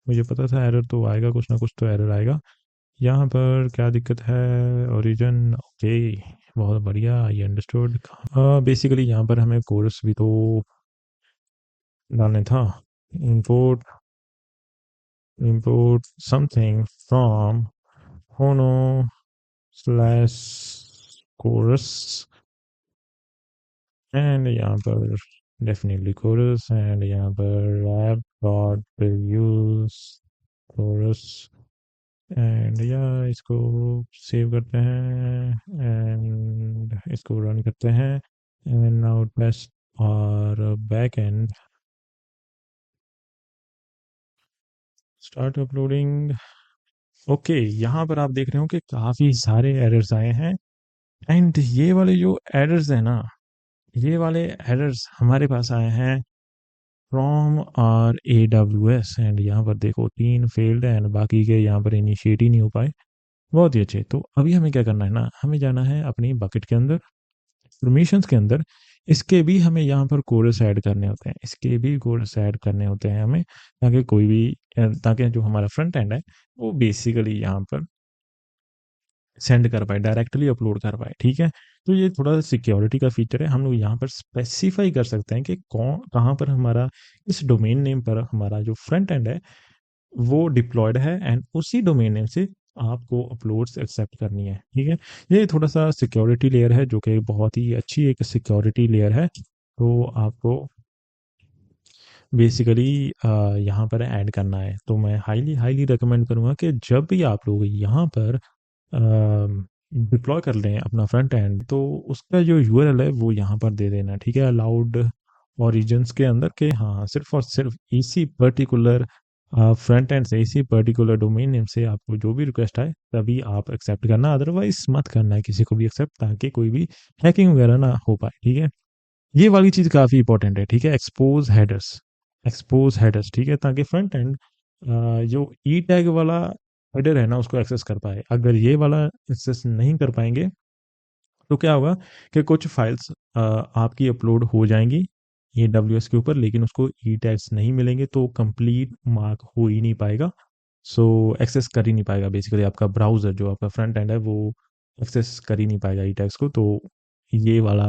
मुझे पता था एरर तो आएगा, कुछ ना कुछ तो एरर आएगा। यहाँ पर क्या दिक्कत है, ओरिजिन, ओके, बहुत बढ़िया, आई अंडरस्टूड। बेसिकली यहाँ पर हमें कोर्स भी तो डालने था। Import import something from Hono slash cors, and यहाँ पर डेफिनेटली कोरस, एंड यहाँ पर app dot use cors, and या इसको सेव करते हैं एंड इसको रन करते हैं। एंड नाउ टेस्ट और back and start uploading. Okay, यहाँ पर आप देख रहे हो कि काफ़ी सारे एरर्स आए हैं। एंड ये वाले जो एरर्स हैं ना, ये वाले एरर्स हमारे पास आए हैं फ्रॉम आर AWS। एंड यहाँ पर देखो 3 फेल्ड एंड बाकी के यहाँ पर इनिशिएट ही नहीं हो पाए। बहुत ही अच्छे। तो अभी हमें क्या करना है ना, हमें जाना है अपनी बकेट के अंदर, परमिशंस के अंदर। इसके भी हमें यहाँ पर कोरस ऐड करने होते हैं, इसके भी कोरस ऐड करने होते हैं हमें, ताकि कोई भी ताकि जो हमारा फ्रंट एंड है वो बेसिकली यहाँ पर सेंड कर पाए, डायरेक्टली अपलोड कर पाए, ठीक है। तो ये थोड़ा सा सिक्योरिटी का फीचर है। हम लोग यहाँ पर स्पेसिफाई कर सकते हैं कि कौन कहाँ पर हमारा इस डोमेन नेम पर हमारा जो फ्रंट एंड है वो डिप्लॉयड है, एंड उसी डोमेन नेम से आपको अपलोड्स एक्सेप्ट करनी है, ठीक है। ये थोड़ा सा सिक्योरिटी लेयर है जो कि बहुत ही अच्छी एक सिक्योरिटी लेयर है। तो आपको बेसिकली यहाँ पर ऐड करना है। तो मैं हाईली हाईली रिकमेंड करूँगा कि जब भी आप लोग यहाँ पर डिप्लॉय कर लें अपना फ्रंट एंड, तो उसका जो यूआरएल है वो यहाँ पर दे देना, ठीक है, अलाउड ओरिजिन्स के अंदर के। हाँ, सिर्फ और सिर्फ इसी पर्टिकुलर फ्रंट एंड से, इसी पर्टिकुलर डोमेन नेम से आपको जो भी रिक्वेस्ट आए तभी आप एक्सेप्ट करना, अदरवाइज मत करना है किसी को भी एक्सेप्ट, ताकि कोई भी हैकिंग वगैरह ना हो पाए, ठीक है। ये वाली चीज़ काफ़ी इंपॉर्टेंट है, ठीक है। एक्सपोज हेडर्स, ठीक है, ताकि फ्रंट एंड जो ई टैग वाला हेडर है ना उसको एक्सेस कर पाए। अगर ये वाला एक्सेस नहीं कर पाएंगे तो क्या होगा कि कुछ फाइल्स आपकी अपलोड हो जाएंगी AWS के ऊपर, लेकिन उसको ई टैग्स नहीं मिलेंगे, तो कंप्लीट मार्क हो ही नहीं पाएगा। सो एक्सेस कर ही नहीं पाएगा, बेसिकली आपका ब्राउज़र जो आपका फ्रंट एंड है वो एक्सेस कर ही नहीं पाएगा ई टैग्स को। तो ये वाला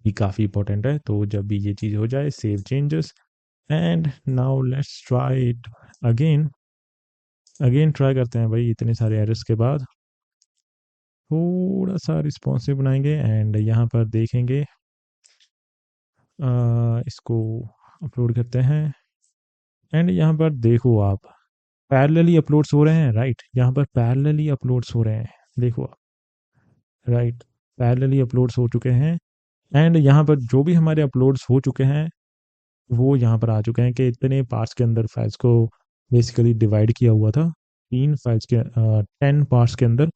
भी काफ़ी इंपॉर्टेंट है। तो जब भी ये चीज़ हो जाए, save changes, and now let's try it again. Again try करते हैं भाई, इतने सारे एरर्स के बाद थोड़ा सा रिस्पॉन्सिव बनाएंगे एंड यहाँ पर देखेंगे, इसको अपलोड करते हैं। एंड यहाँ पर देखो आप, पैरेलली अपलोड्स हो रहे हैं, राइट, यहाँ पर पैरेलली अपलोड्स हो रहे हैं, देखो आप, राइट, पैरेलली अपलोड्स हो चुके हैं। एंड यहाँ पर जो भी हमारे अपलोड्स हो चुके हैं वो यहाँ पर आ चुके हैं कि इतने पार्ट्स के अंदर फाइल्स को बेसिकली डिवाइड किया हुआ था। 3 फाइल्स के 10 पार्ट्स के अंदर।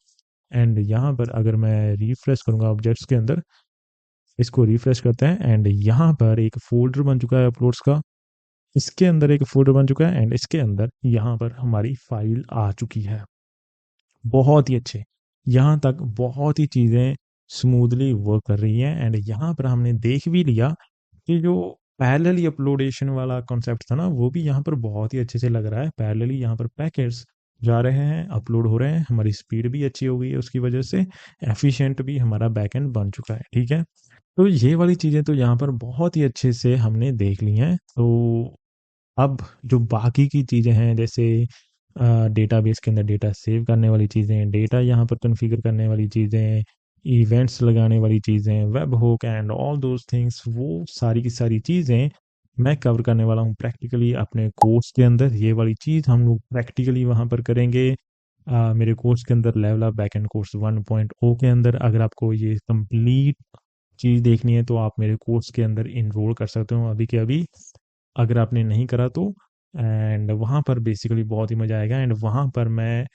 एंड यहाँ पर अगर मैं रिफ्रेश करूँगा ऑब्जेक्ट्स के अंदर, इसको रिफ्रेश करते हैं एंड यहाँ पर एक फ़ोल्डर बन चुका है अपलोड्स का। इसके अंदर एक फ़ोल्डर बन चुका है एंड इसके अंदर यहाँ पर हमारी फ़ाइल आ चुकी है। बहुत ही अच्छे, यहाँ तक बहुत ही चीज़ें स्मूथली वर्क कर रही हैं। एंड यहाँ पर हमने देख भी लिया कि जो पैरेलली अपलोडेशन वाला कॉन्सेप्ट था ना, वो भी यहाँ पर बहुत ही अच्छे से लग रहा है। पैरेलली यहाँ पर पैकेट्स जा रहे हैं, अपलोड हो रहे हैं, हमारी स्पीड भी अच्छी हो गई है उसकी वजह से, एफिशिएंट भी हमारा बैकएंड बन चुका है। ठीक है, तो ये वाली चीज़ें तो यहाँ पर बहुत ही अच्छे से हमने देख ली हैं। तो अब जो बाकी की चीज़ें हैं, जैसे डेटाबेस के अंदर डेटा सेव करने वाली चीज़ें, डेटा यहाँ पर कॉन्फ़िगर करने वाली चीज़ें, इवेंट्स लगाने वाली चीज़ें, web hook and all those things, वो सारी की सारी चीज़ें मैं कवर करने वाला हूँ प्रैक्टिकली अपने कोर्स के अंदर। ये वाली चीज़ हम लोग प्रैक्टिकली वहाँ पर करेंगे। मेरे कोर्स के अंदर लेवल अप बैकएंड कोर्स 1.0 के अंदर। अगर आपको ये कंप्लीट चीज़ देखनी है तो आप मेरे कोर्स के अंदर इनरोल कर सकते हो अभी के अभी, अगर आपने नहीं करा तो। एंड वहाँ पर बेसिकली बहुत ही मज़ा आएगा। एंड वहाँ पर मैं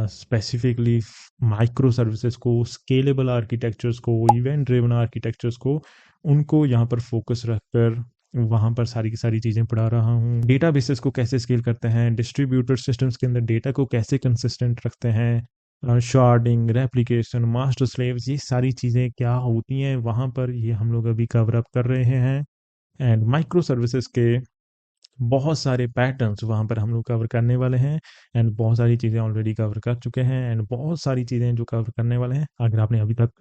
स्पेसिफिकली माइक्रो सर्विसेज को, स्केलेबल आर्किटेक्चर्स को, इवेंट ड्रिवन आर्किटेक्चर्स को, उनको यहाँ पर फोकस रखकर वहाँ पर सारी की सारी चीज़ें पढ़ा रहा हूँ। डेटाबेसेस को कैसे स्केल करते हैं, डिस्ट्रीब्यूटेड सिस्टम्स के अंदर डेटा को कैसे कंसिस्टेंट रखते हैं, शार्डिंग, रेप्लिकेशन, मास्टर स्लेव्स, ये सारी चीज़ें क्या होती हैं वहाँ पर, ये हम लोग अभी कवर अप कर रहे हैं। एंड माइक्रो सर्विसेज के बहुत सारे पैटर्न्स वहाँ पर हम लोग कवर करने वाले हैं। एंड बहुत सारी चीज़ें ऑलरेडी कवर कर चुके हैं एंड बहुत सारी चीज़ें जो कवर करने वाले हैं। अगर आपने अभी तक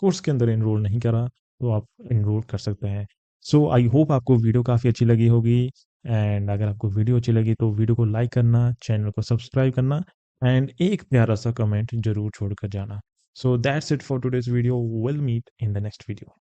कोर्स के अंदर इनरोल नहीं करा तो आप इनरोल कर सकते हैं। सो आई होप आपको वीडियो काफ़ी अच्छी लगी होगी। एंड अगर आपको वीडियो अच्छी लगी तो वीडियो को लाइक करना, चैनल को सब्सक्राइब करना एंड एक प्यारा सा कमेंट जरूर छोड़ कर जाना। So that's it for today's video. Will meet in the next video.